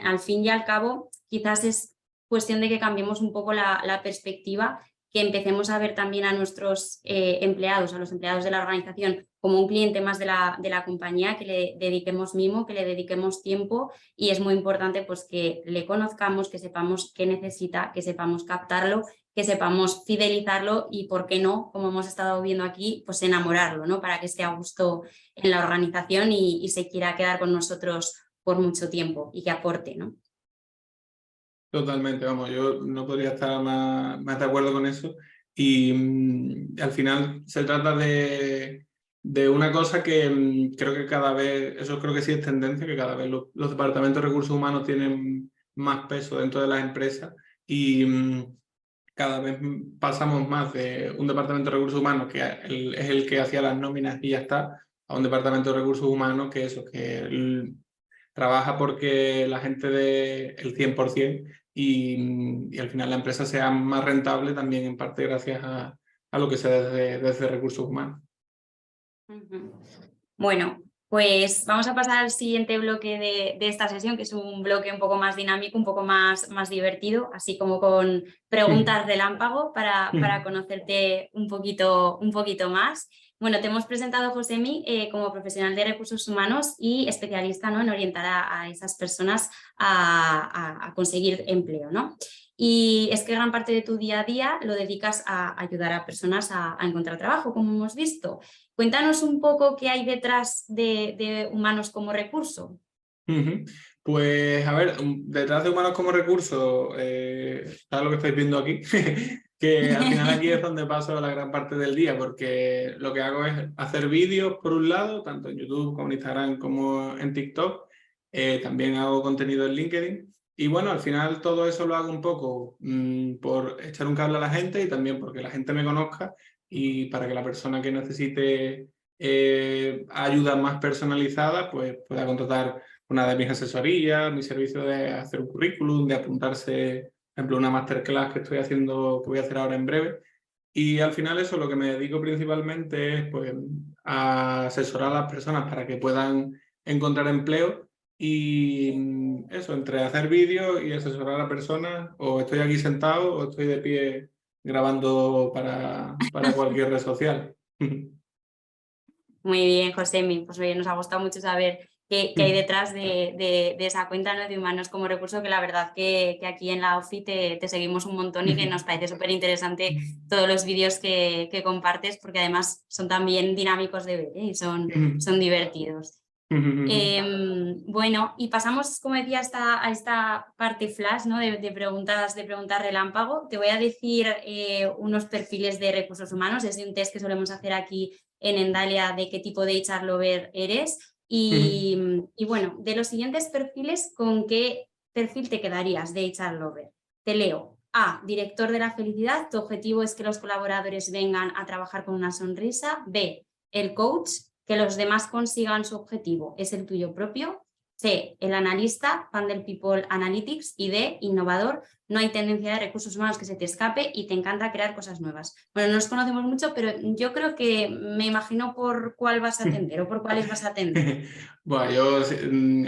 y al cabo, quizás es cuestión de que cambiemos un poco la perspectiva, que empecemos a ver también a nuestros empleados, a los empleados de la organización, como un cliente más de la compañía, que le dediquemos mimo, que le dediquemos tiempo, y es muy importante pues que le conozcamos, que sepamos qué necesita, que sepamos captarlo, que sepamos fidelizarlo y, por qué no, como hemos estado viendo aquí, pues enamorarlo, ¿no? Para que esté a gusto en la organización y se quiera quedar con nosotros por mucho tiempo y que aporte, ¿no? Totalmente, vamos, yo no podría estar más de acuerdo con eso. Y al final se trata de una cosa que creo que cada vez, eso creo que sí es tendencia, que cada vez los departamentos de recursos humanos tienen más peso dentro de las empresas, y cada vez pasamos más de un departamento de recursos humanos que es el que hacía las nóminas y ya está, a un departamento de recursos humanos que eso, que trabaja porque la gente dé el 100%, y al final la empresa sea más rentable también en parte gracias a lo que se da desde recursos humanos. Bueno, pues vamos a pasar al siguiente bloque de esta sesión, que es un bloque un poco más dinámico, un poco más divertido, así como con preguntas relámpago para conocerte un poquito más. Bueno, te hemos presentado, Josemi, como profesional de recursos humanos y especialista, ¿no?, en orientar a esas personas a conseguir empleo, ¿no? Y es que gran parte de tu día a día lo dedicas a ayudar a personas a encontrar trabajo, como hemos visto. Cuéntanos un poco qué hay detrás de humanos como recurso. Pues a ver, detrás de humanos como recurso, está lo que estáis viendo aquí, que al final aquí es donde paso la gran parte del día, porque lo que hago es hacer vídeos por un lado, tanto en YouTube como en Instagram como en TikTok. También hago contenido en LinkedIn, y bueno, al final todo eso lo hago un poco por echar un cable a la gente, y también porque la gente me conozca, y para que la persona que necesite ayuda más personalizada pues pueda contratar una de mis asesorías, mi servicio de hacer un currículum, de apuntarse, por ejemplo, una masterclass que estoy haciendo, que voy a hacer ahora en breve. Y al final eso, lo que me dedico principalmente es pues a asesorar a las personas para que puedan encontrar empleo, y eso, entre hacer vídeos y asesorar a la persona, o estoy aquí sentado o estoy de pie grabando para cualquier red social. Muy bien, Josemi, pues oye, nos ha gustado mucho saber qué hay detrás de esa cuenta, ¿no?, de humanos como recurso, que la verdad que aquí en la OFI te seguimos un montón y que nos parece súper interesante todos los vídeos que compartes, porque además son también dinámicos de ver, ¿eh? Y son divertidos. Bueno, y pasamos, como decía, a esta parte flash, ¿no?, de preguntas relámpago. Te voy a decir unos perfiles de recursos humanos. Es un test que solemos hacer aquí en Endalia de qué tipo de HR lover eres. Y bueno, de los siguientes perfiles, ¿con qué perfil te quedarías de HR lover? Te leo. A, director de la felicidad. Tu objetivo es que los colaboradores vengan a trabajar con una sonrisa. B, el coach, que los demás consigan su objetivo, es el tuyo propio. C, el analista, fan del People Analytics. Y D, innovador, no hay tendencia de recursos humanos que se te escape y te encanta crear cosas nuevas. Bueno, no nos conocemos mucho, pero yo creo que me imagino por cuál vas a atender o por cuáles vas a atender. Bueno, yo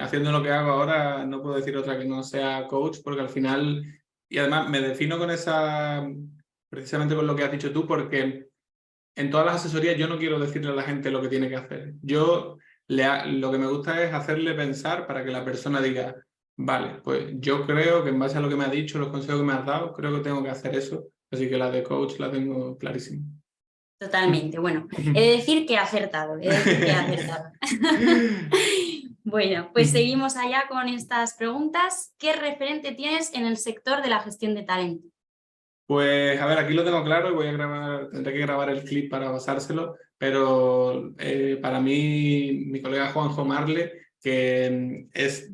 haciendo lo que hago ahora no puedo decir otra que no sea coach, porque al final, y además me defino con esa, precisamente con lo que has dicho tú, porque en todas las asesorías yo no quiero decirle a la gente lo que tiene que hacer. Yo lo que me gusta es hacerle pensar para que la persona diga, vale, pues yo creo que en base a lo que me ha dicho, los consejos que me has dado, creo que tengo que hacer eso. Así que la de coach la tengo clarísima. Totalmente. Bueno, he de decir que he acertado, he de decir que he acertado. Bueno, pues seguimos allá con estas preguntas. ¿Qué referente tienes en el sector de la gestión de talento? Pues a ver, aquí lo tengo claro y tendré que grabar el clip para pasárselo, pero para mí, mi colega Juanjo Marle, que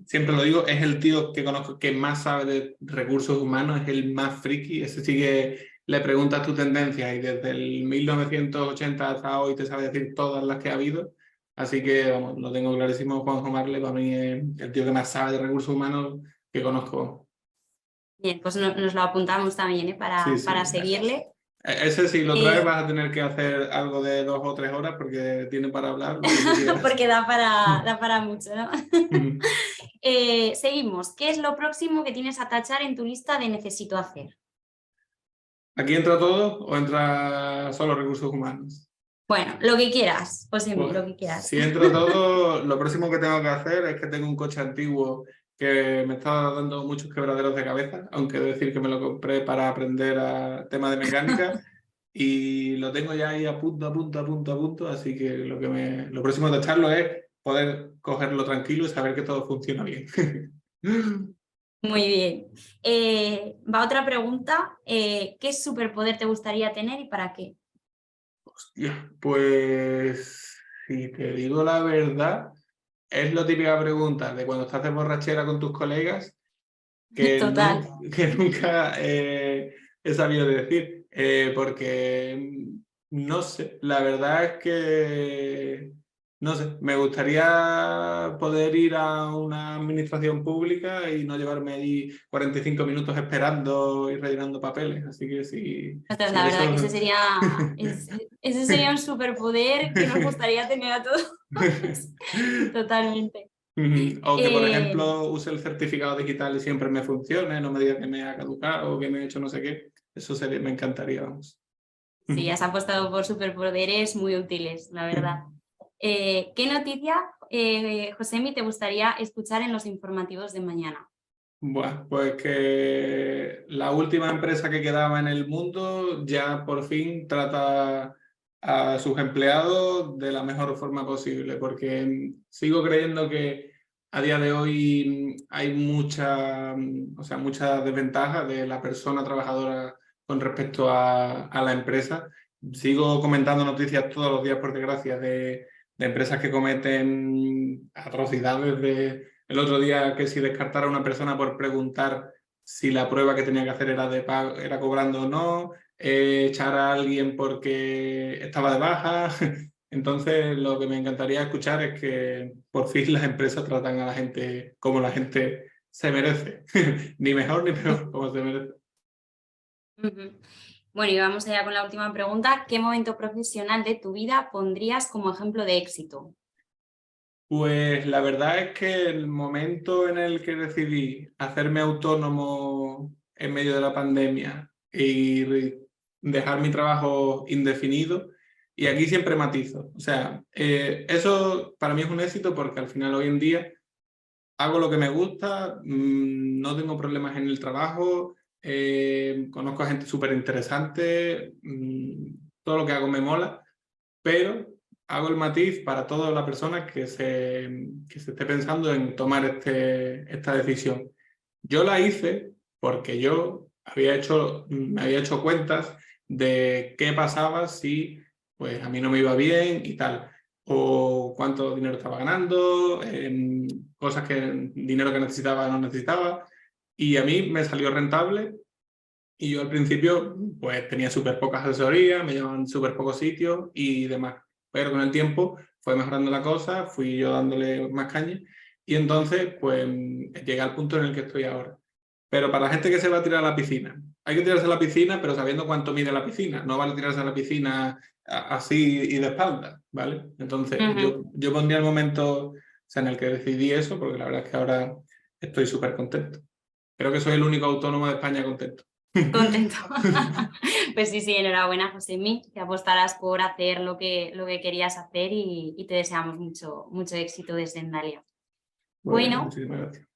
siempre lo digo, es el tío que conozco que más sabe de recursos humanos, es el más friki, ese sí que le preguntas tu tendencia y desde el 1980 hasta hoy te sabe decir todas las que ha habido, así que vamos, lo tengo clarísimo, Juanjo Marle para mí es el tío que más sabe de recursos humanos que conozco. Bien, pues nos lo apuntamos también, Sí, para sí. seguirle. Ese si lo traes vas a tener que hacer algo de 2 o 3 horas porque tiene para hablar lo que tú quieras. Porque da para mucho, ¿no? Seguimos. ¿Qué es lo próximo que tienes a tachar en tu lista de necesito hacer? ¿Aquí entra todo o entra solo recursos humanos? Bueno, lo que quieras, José, Pues, lo que quieras. si entra todo, lo próximo que tengo que hacer es que tengo un coche antiguo que me está dando muchos quebraderos de cabeza, aunque he de decir que me lo compré para aprender a tema de mecánica y lo tengo ya ahí a punto, a punto, a punto, a punto, así que lo próximo de echarlo es poder cogerlo tranquilo y saber que todo funciona bien. Muy bien. Va otra pregunta. ¿Qué superpoder te gustaría tener y para qué? Hostia, pues si te digo la verdad, es la típica pregunta de cuando estás de borrachera con tus colegas que, Total. que nunca he sabido decir, porque no sé, la verdad es que, no sé, me gustaría poder ir a una administración pública y no llevarme ahí 45 minutos esperando y rellenando papeles, así que sí, Ostras, sí, la verdad que eso... ese sería un superpoder que nos gustaría tener a todos. Totalmente. O que, por Eh, ejemplo, use el certificado digital y siempre me funcione, no me diga que me ha caducado o que me he hecho no sé qué. Eso sería, me encantaría, vamos. sí, has apostado por superpoderes muy útiles, la verdad. ¿Qué noticia, Josemi, te gustaría escuchar en los informativos de mañana? Bueno, pues que la última empresa que quedaba en el mundo ya por fin trata a sus empleados de la mejor forma posible, porque sigo creyendo que a día de hoy hay mucha desventaja de la persona trabajadora con respecto a la empresa. Sigo comentando noticias todos los días, por desgracia, de empresas que cometen atrocidades el otro día que si descartara a una persona por preguntar si la prueba que tenía que hacer era de pago, era cobrando o no, echar a alguien porque estaba de baja. Entonces, lo que me encantaría escuchar es que por fin las empresas tratan a la gente como la gente se merece. Ni mejor ni peor, como se merece. Bueno, y vamos allá con la última pregunta. ¿Qué momento profesional de tu vida pondrías como ejemplo de éxito? Pues la verdad es que el momento en el que decidí hacerme autónomo en medio de la pandemia y dejar mi trabajo indefinido, y aquí siempre matizo, o sea, eso para mí es un éxito porque al final hoy en día hago lo que me gusta, no tengo problemas en el trabajo, conozco a gente súper interesante, todo lo que hago me mola, pero hago el matiz para toda la persona que se esté pensando en tomar esta decisión. Yo la hice porque yo me había hecho cuentas de qué pasaba si pues, a mí no me iba bien y tal, o cuánto dinero estaba ganando, dinero que necesitaba no necesitaba, y a mí me salió rentable y yo al principio pues tenía súper pocas asesorías, me llamaban súper pocos sitios y demás. Pero con el tiempo fue mejorando la cosa, fui yo dándole más caña y entonces pues llegué al punto en el que estoy ahora. Pero para la gente que se va a tirar a la piscina, hay que tirarse a la piscina pero sabiendo cuánto mide la piscina. No vale tirarse a la piscina así y de espalda, ¿vale? Entonces yo pondría el momento, o sea, en el que decidí eso porque la verdad es que ahora estoy súper contento. Creo que soy el único autónomo de España contento. Contento. Pues sí, enhorabuena, Josemi, que apostarás por hacer lo que querías hacer y te deseamos mucho éxito desde Endalia. Bueno, Bueno, muchísimas gracias.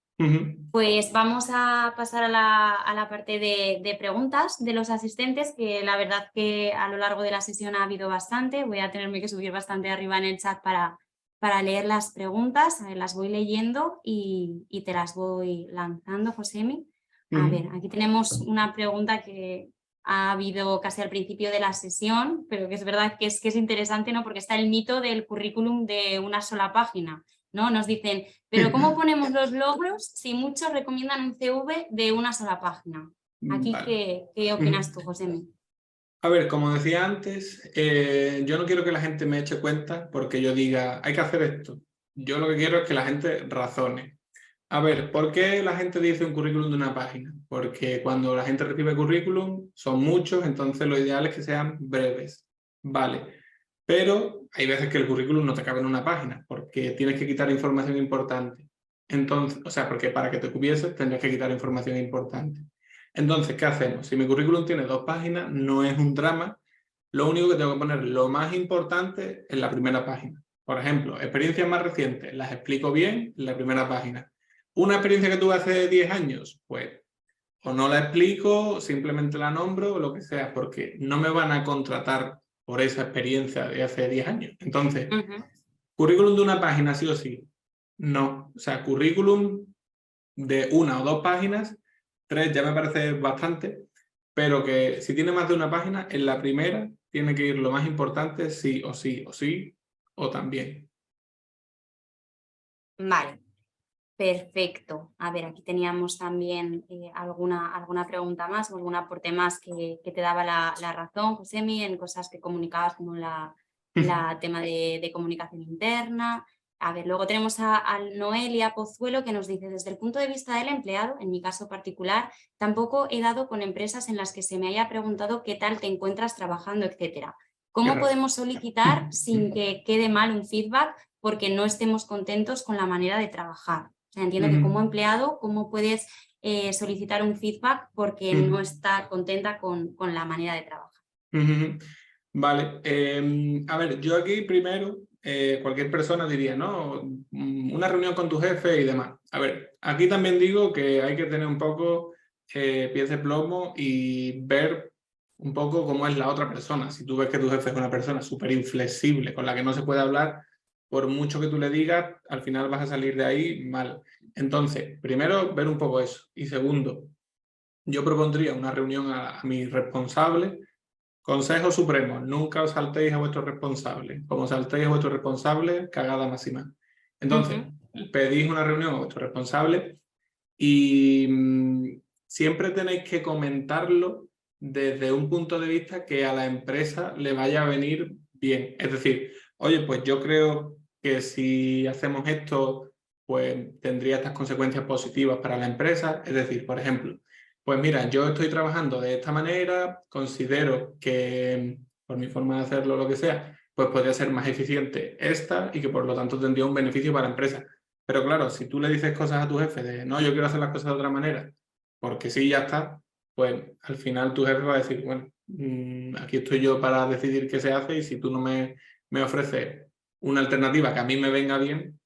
pues vamos a pasar a la parte de preguntas de los asistentes, que la verdad que a lo largo de la sesión ha habido bastante. Voy a tenerme que subir bastante arriba en el chat para leer las preguntas. Las voy leyendo y te las voy lanzando, Josemi. A ver, aquí tenemos una pregunta que ha habido casi al principio de la sesión, pero que es verdad que es interesante, ¿no? Porque está el mito del currículum de una sola página, ¿no? Nos dicen, pero ¿cómo ponemos los logros si muchos recomiendan un CV de una sola página? Aquí, Vale. ¿qué opinas tú, Josemi? A ver, como decía antes, yo no quiero que la gente me eche cuenta porque yo diga, hay que hacer esto. Yo lo que quiero es que la gente razone. A ver, ¿por qué la gente dice un currículum de una página? Porque cuando la gente recibe currículum son muchos, entonces lo ideal es que sean breves. Vale, pero hay veces que el currículum no te cabe en una página porque tienes que quitar información importante. Entonces, o sea, porque para que te cubieses tendrías que quitar información importante. Entonces, ¿qué hacemos? Si mi currículum tiene 2 páginas, no es un drama. Lo único que tengo que poner lo más importante en la primera página. Por ejemplo, experiencias más recientes, las explico bien en la primera página. Una experiencia que tuve hace 10 años, pues o no la explico, simplemente la nombro o lo que sea, porque no me van a contratar por esa experiencia de hace 10 años. Entonces, currículum de una página sí o sí. No, o sea, currículum de 1 o 2 páginas, 3 ya me parece bastante, pero que si tiene más de una página, en la primera tiene que ir lo más importante, sí o sí o sí, o también. Vale, perfecto. A ver, aquí teníamos también alguna pregunta más o algún aporte más que te daba la razón, Josemi, en cosas que comunicabas como la tema de comunicación interna. A ver, luego tenemos a Noelia Pozuelo que nos dice, desde el punto de vista del empleado, en mi caso particular, tampoco he dado con empresas en las que se me haya preguntado qué tal te encuentras trabajando, etcétera. ¿Cómo podemos solicitar sin que quede mal un feedback porque no estemos contentos con la manera de trabajar? O sea, entiendo que como empleado, ¿cómo puedes solicitar un feedback porque no está contenta con la manera de trabajar? Vale, a ver, yo aquí primero, cualquier persona diría, ¿no? Una reunión con tu jefe y demás. A ver, aquí también digo que hay que tener un poco pies de plomo y ver un poco cómo es la otra persona. Si tú ves que tu jefe es una persona súper inflexible, con la que no se puede hablar, por mucho que tú le digas, al final vas a salir de ahí mal. Entonces, primero, ver un poco eso. Y segundo, yo propondría una reunión a mi responsable. Consejo supremo, nunca os saltéis a vuestro responsable. Como saltéis a vuestro responsable, cagada máxima. Entonces, pedís una reunión a vuestro responsable y siempre tenéis que comentarlo desde un punto de vista que a la empresa le vaya a venir bien. Es decir, oye, pues yo creo que si hacemos esto, pues tendría estas consecuencias positivas para la empresa. Es decir, por ejemplo, pues mira, yo estoy trabajando de esta manera, considero que por mi forma de hacerlo, lo que sea, pues podría ser más eficiente esta y que por lo tanto tendría un beneficio para la empresa. Pero claro, si tú le dices cosas a tu jefe de no, yo quiero hacer las cosas de otra manera, porque sí, ya está, pues al final tu jefe va a decir, bueno, aquí estoy yo para decidir qué se hace y si tú no me ofreces una alternativa que a mí me venga bien,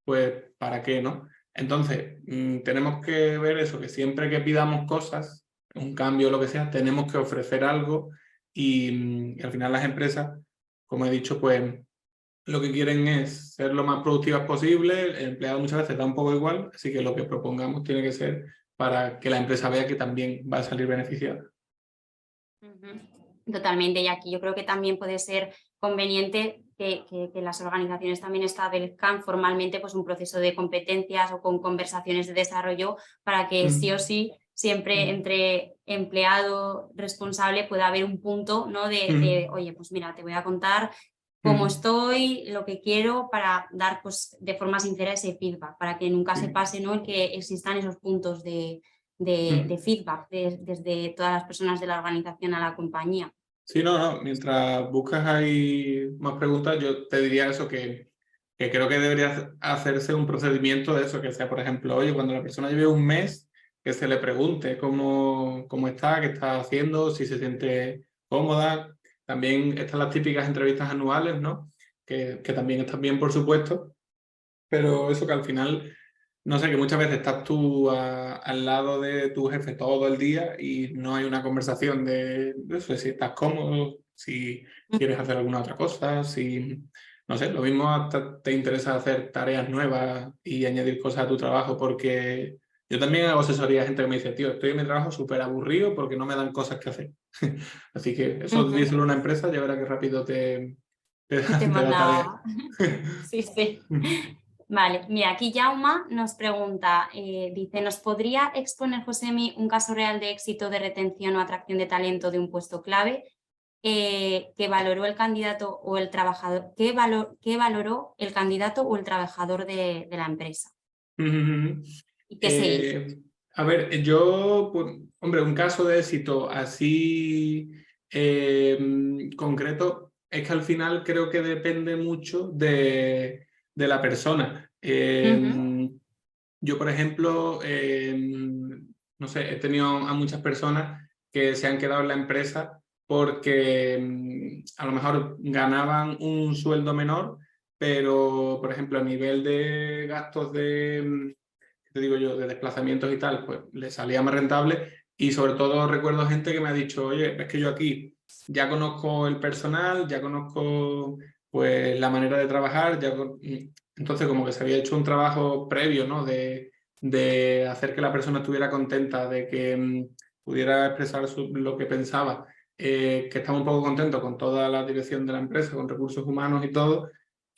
pues ¿para qué, no? Entonces, tenemos que ver eso, que siempre que pidamos cosas, un cambio o lo que sea, tenemos que ofrecer algo y al final las empresas, como he dicho, pues lo que quieren es ser lo más productivas posible, el empleado muchas veces da un poco igual, así que lo que propongamos tiene que ser para que la empresa vea que también va a salir beneficiada. Totalmente, y aquí yo creo que también puede ser conveniente que las organizaciones también establezcan formalmente pues, un proceso de competencias o con conversaciones de desarrollo para que sí o sí siempre entre empleado responsable pueda haber un punto, ¿no? de oye, pues mira, te voy a contar cómo estoy, lo que quiero para dar pues, de forma sincera ese feedback, para que nunca se pase, ¿no? El que existan esos puntos de feedback desde todas las personas de la organización a la compañía. Sí, no, mientras buscas ahí más preguntas, yo te diría eso, que creo que debería hacerse un procedimiento de eso, que sea, por ejemplo, oye, cuando la persona lleve un mes que se le pregunte cómo está, qué está haciendo, si se siente cómoda. También están las típicas entrevistas anuales, ¿no? Que también están bien, por supuesto, pero eso que al final, no sé, que muchas veces estás tú al lado de tu jefe todo el día y no hay una conversación de eso, de si estás cómodo, si quieres hacer alguna otra cosa, si, no sé, lo mismo hasta te interesa hacer tareas nuevas y añadir cosas a tu trabajo, porque yo también hago asesoría a gente que me dice, tío, estoy en mi trabajo súper aburrido porque no me dan cosas que hacer. Así que eso díselo a una empresa, ya verá que rápido Te te da tarea. manda... Sí, sí. Vale, mira, aquí Jauma nos pregunta, dice, ¿nos podría exponer, Josemi, un caso real de éxito de retención o atracción de talento de un puesto clave que valoró el candidato o el trabajador, que valoró el candidato o el trabajador de la empresa? ¿Y qué se hizo? A ver, yo, pues, hombre, un caso de éxito así concreto es que al final creo que depende mucho de la persona. Yo, por ejemplo, no sé, he tenido a muchas personas que se han quedado en la empresa porque a lo mejor ganaban un sueldo menor, pero, por ejemplo, a nivel de gastos ¿qué te digo yo?, de desplazamientos y tal, pues les salía más rentable. Y sobre todo recuerdo gente que me ha dicho, oye, es que yo aquí ya conozco el personal, ya conozco pues la manera de trabajar, entonces como que se había hecho un trabajo previo, ¿no? De hacer que la persona estuviera contenta, de que pudiera expresar lo que pensaba, que estaba un poco contento con toda la dirección de la empresa, con recursos humanos y todo,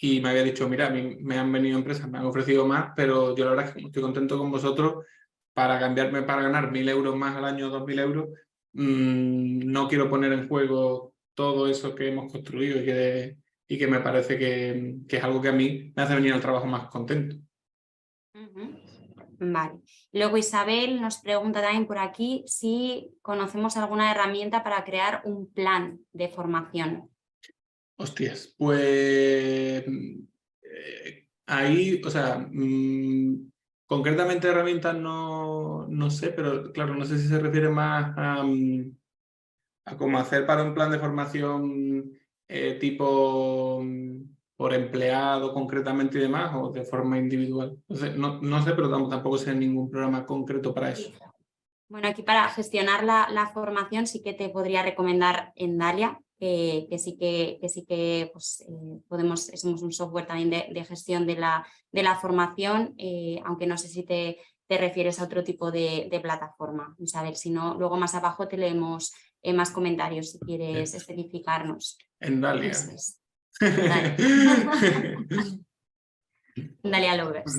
y me había dicho, mira, a mí me han venido empresas, me han ofrecido más, pero yo la verdad es que como estoy contento con vosotros, para cambiarme, para ganar 1.000 euros más al año, 2.000 euros, no quiero poner en juego todo eso que hemos construido y que me parece que es algo que a mí me hace venir al trabajo más contento. Vale. Luego Isabel nos pregunta también por aquí si conocemos alguna herramienta para crear un plan de formación. Hostias, pues ahí, o sea, concretamente herramientas no sé, pero claro, no sé si se refiere más a cómo hacer para un plan de formación tipo por empleado concretamente y demás, o de forma individual. Entonces, no sé, pero tampoco sé ningún programa concreto para eso. Bueno, aquí para gestionar la formación sí que te podría recomendar Endalia, que sí que pues, somos un software también de gestión de la formación, aunque no sé si te refieres a otro tipo de plataforma, Isabel. Si no, luego más abajo te leemos más comentarios si quieres especificarnos. Endalia. Eso es. Endalia. Dalia Lovers.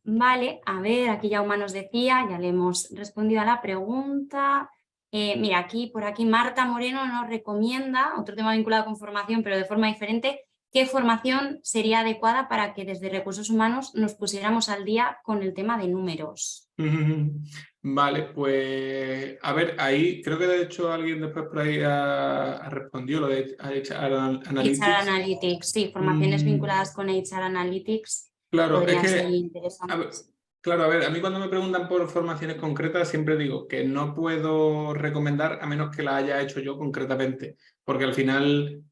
Vale, a ver, aquí Jauma nos decía, ya le hemos respondido a la pregunta. Mira, por aquí Marta Moreno nos recomienda, otro tema vinculado con formación, pero de forma diferente, ¿qué formación sería adecuada para que desde Recursos Humanos nos pusiéramos al día con el tema de números? Vale, pues a ver, ahí creo que de hecho alguien después por ahí ha respondido lo de HR HR Analytics. Analytics, sí, formaciones vinculadas con HR Analytics Claro, es podrían ser que, interesantes. claro, a ver, a mí cuando me preguntan por formaciones concretas siempre digo que no puedo recomendar a menos que la haya hecho yo concretamente, porque al final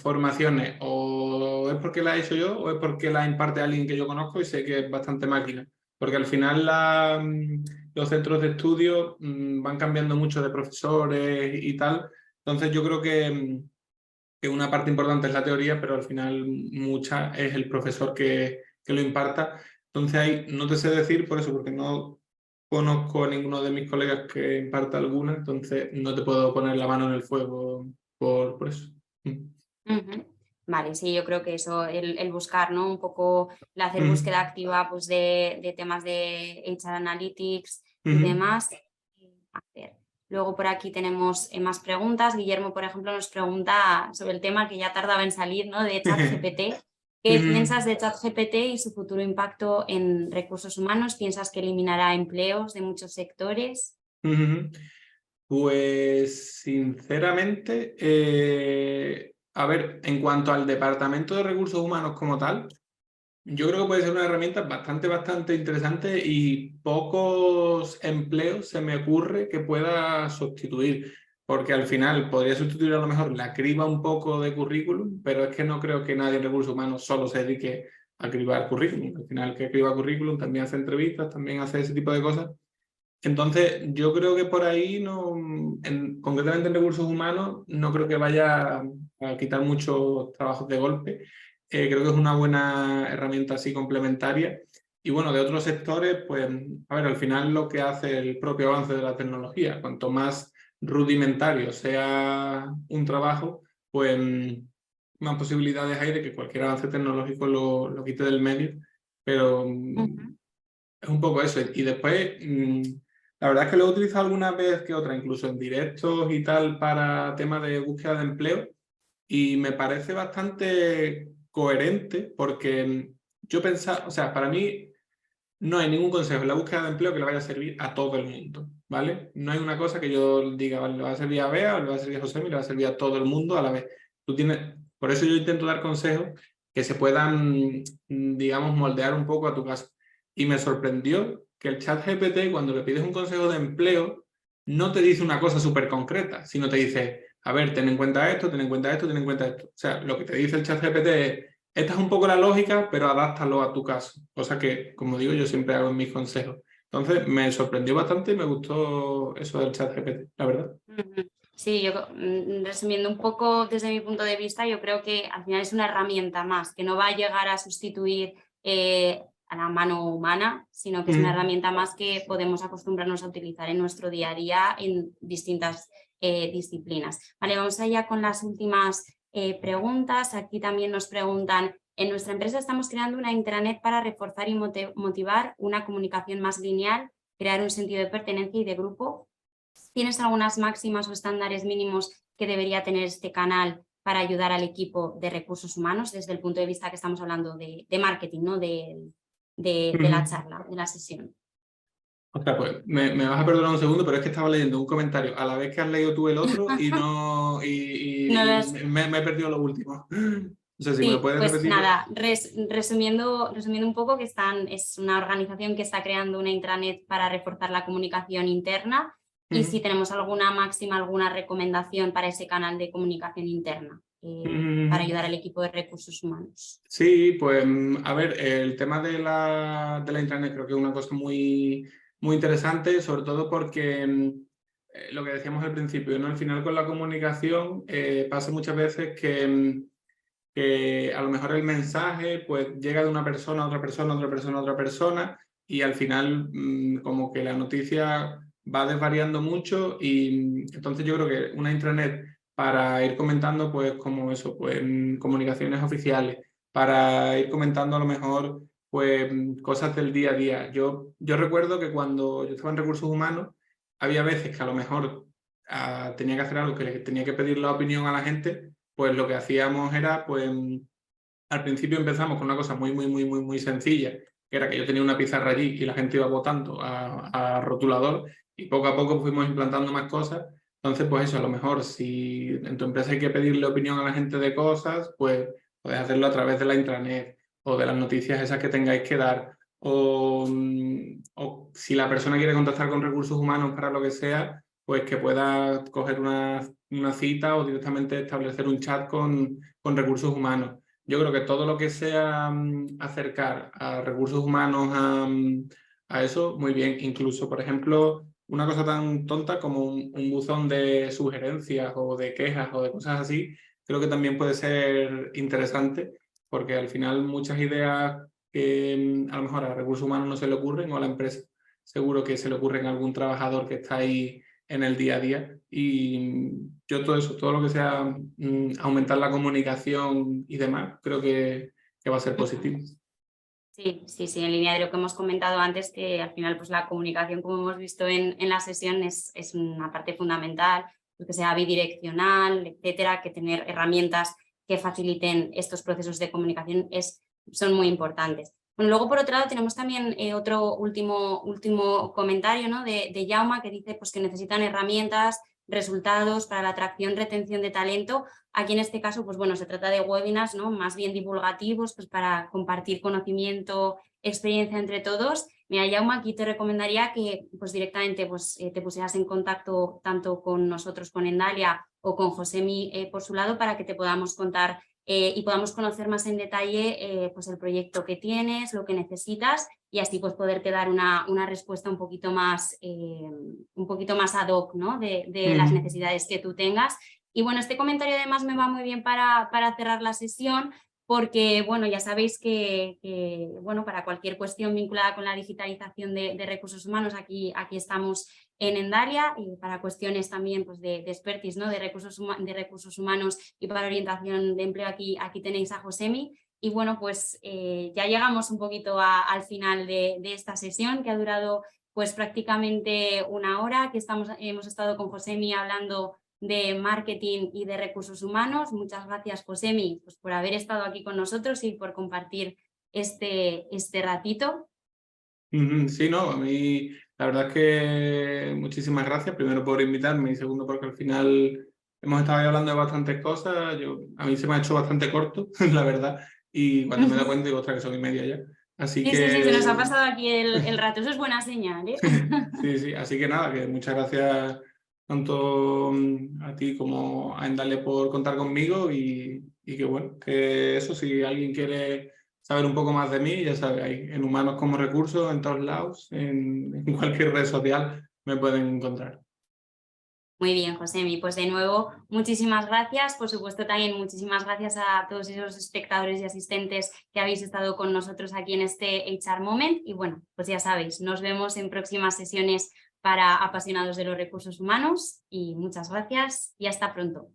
formaciones o es porque la he hecho yo o es porque la imparte alguien que yo conozco y sé que es bastante máquina, porque al final los centros de estudio van cambiando mucho de profesores y tal, entonces yo creo que una parte importante es la teoría, pero al final mucha es el profesor que lo imparta. Entonces ahí no te sé decir por eso, porque no conozco a ninguno de mis colegas que imparta alguna, entonces no te puedo poner la mano en el fuego por eso. Vale, sí, yo creo que eso, el buscar, ¿no? Un poco, el hacer búsqueda activa pues, de temas de HR Analytics y demás. A ver. Luego por aquí tenemos más preguntas. Guillermo, por ejemplo, nos pregunta sobre el tema que ya tardaba en salir, ¿no? De ChatGPT. ¿Qué piensas de ChatGPT y su futuro impacto en recursos humanos? ¿Piensas que eliminará empleos de muchos sectores? Pues sinceramente, a ver, en cuanto al departamento de recursos humanos como tal, Yo creo que puede ser una herramienta bastante interesante y pocos empleos se me ocurre que pueda sustituir, porque al final podría sustituir a lo mejor la criba un poco de currículum, pero es que no creo que nadie en recursos humanos solo se dedique a cribar currículum. Al final, el que criba currículum también hace entrevistas, también hace ese tipo de cosas. Entonces, yo creo que por ahí, no, concretamente en recursos humanos, no creo que vaya a quitar muchos trabajos de golpe. Creo que es una buena herramienta así complementaria. Y bueno, de otros sectores, pues, a ver, al final lo que hace el propio avance de la tecnología, cuanto más rudimentario sea un trabajo, pues más posibilidades hay de que cualquier avance tecnológico lo quite del medio. Pero es un poco eso. Y después, la verdad es que lo he utilizado alguna vez que otra, incluso en directos y tal, para temas de búsqueda de empleo. Y me parece bastante coherente porque yo pensaba, o sea, para mí no hay ningún consejo en la búsqueda de empleo que le vaya a servir a todo el mundo, ¿vale? No hay una cosa que yo diga, vale, le va a servir a Bea, o le va a servir a José, le va a servir a todo el mundo a la vez. Por eso yo intento dar consejos que se puedan, digamos, moldear un poco a tu caso. Y me sorprendió que el chat GPT, cuando le pides un consejo de empleo, no te dice una cosa súper concreta, sino te dice, a ver, ten en cuenta esto, ten en cuenta esto, ten en cuenta esto. O sea, lo que te dice el chat GPT es, esta es un poco la lógica, pero adáptalo a tu caso. Cosa que, como digo, yo siempre hago en mis consejos. Entonces, me sorprendió bastante y me gustó eso del chat GPT, la verdad. Sí, yo resumiendo un poco desde mi punto de vista, yo creo que al final es una herramienta más, que no va a llegar a sustituir a la mano humana, sino que es una herramienta más que podemos acostumbrarnos a utilizar en nuestro día a día en distintas disciplinas. Vale, vamos allá con las últimas preguntas. Aquí también nos preguntan, en nuestra empresa estamos creando una intranet para reforzar y motivar una comunicación más lineal, crear un sentido de pertenencia y de grupo. ¿Tienes algunas máximas o estándares mínimos que debería tener este canal para ayudar al equipo de recursos humanos desde el punto de vista que estamos hablando de marketing, ¿no? de la charla, de la sesión? O sea, pues me vas a perdonar un segundo, pero es que estaba leyendo un comentario a la vez que has leído tú el otro y no No y los... me he perdido lo último. No sé si me lo Sí, puedes pues repetir. nada, resumiendo un poco, que es una organización que está creando una intranet para reforzar la comunicación interna, y si tenemos alguna máxima, alguna recomendación para ese canal de comunicación interna para ayudar al equipo de recursos humanos. Sí, pues a ver, el tema de la intranet creo que es una cosa muy interesante, sobre todo porque lo que decíamos al principio, ¿no? Al final con la comunicación pasa muchas veces que a lo mejor el mensaje pues llega de una persona a otra persona, a otra persona a otra persona, y al final como que la noticia va desvariando mucho, y entonces yo creo que una intranet para ir comentando pues como eso, pues comunicaciones oficiales, para ir comentando a lo mejor pues cosas del día a día. Yo recuerdo que cuando yo estaba en recursos humanos había veces que a lo mejor tenía que hacer algo que le tenía que pedir la opinión a la gente, pues lo que hacíamos era, pues al principio empezamos con una cosa muy sencilla, que era que yo tenía una pizarra allí y la gente iba votando a rotulador, y poco a poco fuimos implantando más cosas. Entonces, pues eso, a lo mejor si en tu empresa hay que pedirle opinión a la gente de cosas, pues podés hacerlo a través de la intranet o de las noticias esas que tengáis que dar. O si la persona quiere contactar con recursos humanos para lo que sea, pues que pueda coger una cita o directamente establecer un chat con recursos humanos. Yo creo que todo lo que sea acercar a recursos humanos a eso, muy bien. Incluso, por ejemplo, una cosa tan tonta como un buzón de sugerencias o de quejas o de cosas así, creo que también puede ser interesante, porque al final muchas ideas que a lo mejor a recursos humanos no se le ocurren, o a la empresa seguro que se le ocurren a algún trabajador que está ahí en el día a día. Y yo todo eso, todo lo que sea aumentar la comunicación y demás, creo que va a ser positivo. Sí, en línea de lo que hemos comentado antes, que al final pues la comunicación, como hemos visto en la sesión, es una parte fundamental, que sea bidireccional, etcétera, que tener herramientas que faciliten estos procesos de comunicación son muy importantes. Bueno, luego por otro lado tenemos también otro último comentario, ¿no? de Jaume, que dice pues, que necesitan herramientas resultados, para la atracción, retención de talento. Aquí en este caso, pues bueno, se trata de webinars, ¿no? Más bien divulgativos, pues para compartir conocimiento, experiencia entre todos. Mira, Jaume, aquí te recomendaría que pues directamente pues, te pusieras en contacto tanto con nosotros, con Endalia o con Josemi por su lado, para que te podamos contar y podamos conocer más en detalle pues el proyecto que tienes, lo que necesitas, y así pues poderte dar una respuesta un poquito más ad hoc, ¿no? de las necesidades que tú tengas. Y bueno, este comentario además me va muy bien para cerrar la sesión, porque bueno, ya sabéis que bueno, para cualquier cuestión vinculada con la digitalización de recursos humanos, aquí estamos en Endalia, y para cuestiones también pues, de expertise, ¿no? de recursos humanos y para orientación de empleo, aquí tenéis a Josemi. Y bueno, pues ya llegamos un poquito al final de esta sesión, que ha durado pues prácticamente una hora, que hemos estado con Josemi hablando de marketing y de recursos humanos. Muchas gracias, Josemi, pues por haber estado aquí con nosotros y por compartir este ratito. Sí, no, a mí la verdad es que muchísimas gracias, primero por invitarme y segundo porque al final hemos estado ahí hablando de bastantes cosas. A mí se me ha hecho bastante corto, la verdad, y cuando me da cuenta digo, ostras, que son y media ya. Así Sí, se nos ha que pasado aquí el rato, eso es buena señal, ¿eh? sí, así que nada, que muchas gracias tanto a ti como a Endalia por contar conmigo y que bueno, que eso, si alguien quiere saber un poco más de mí, ya sabes, ahí en Humanos como Recursos, en todos lados, en cualquier red social me pueden encontrar. Muy bien, Josemi, pues de nuevo muchísimas gracias. Por supuesto también muchísimas gracias a todos esos espectadores y asistentes que habéis estado con nosotros aquí en este HR Moment, y bueno, pues ya sabéis, nos vemos en próximas sesiones para apasionados de los recursos humanos, y muchas gracias y hasta pronto.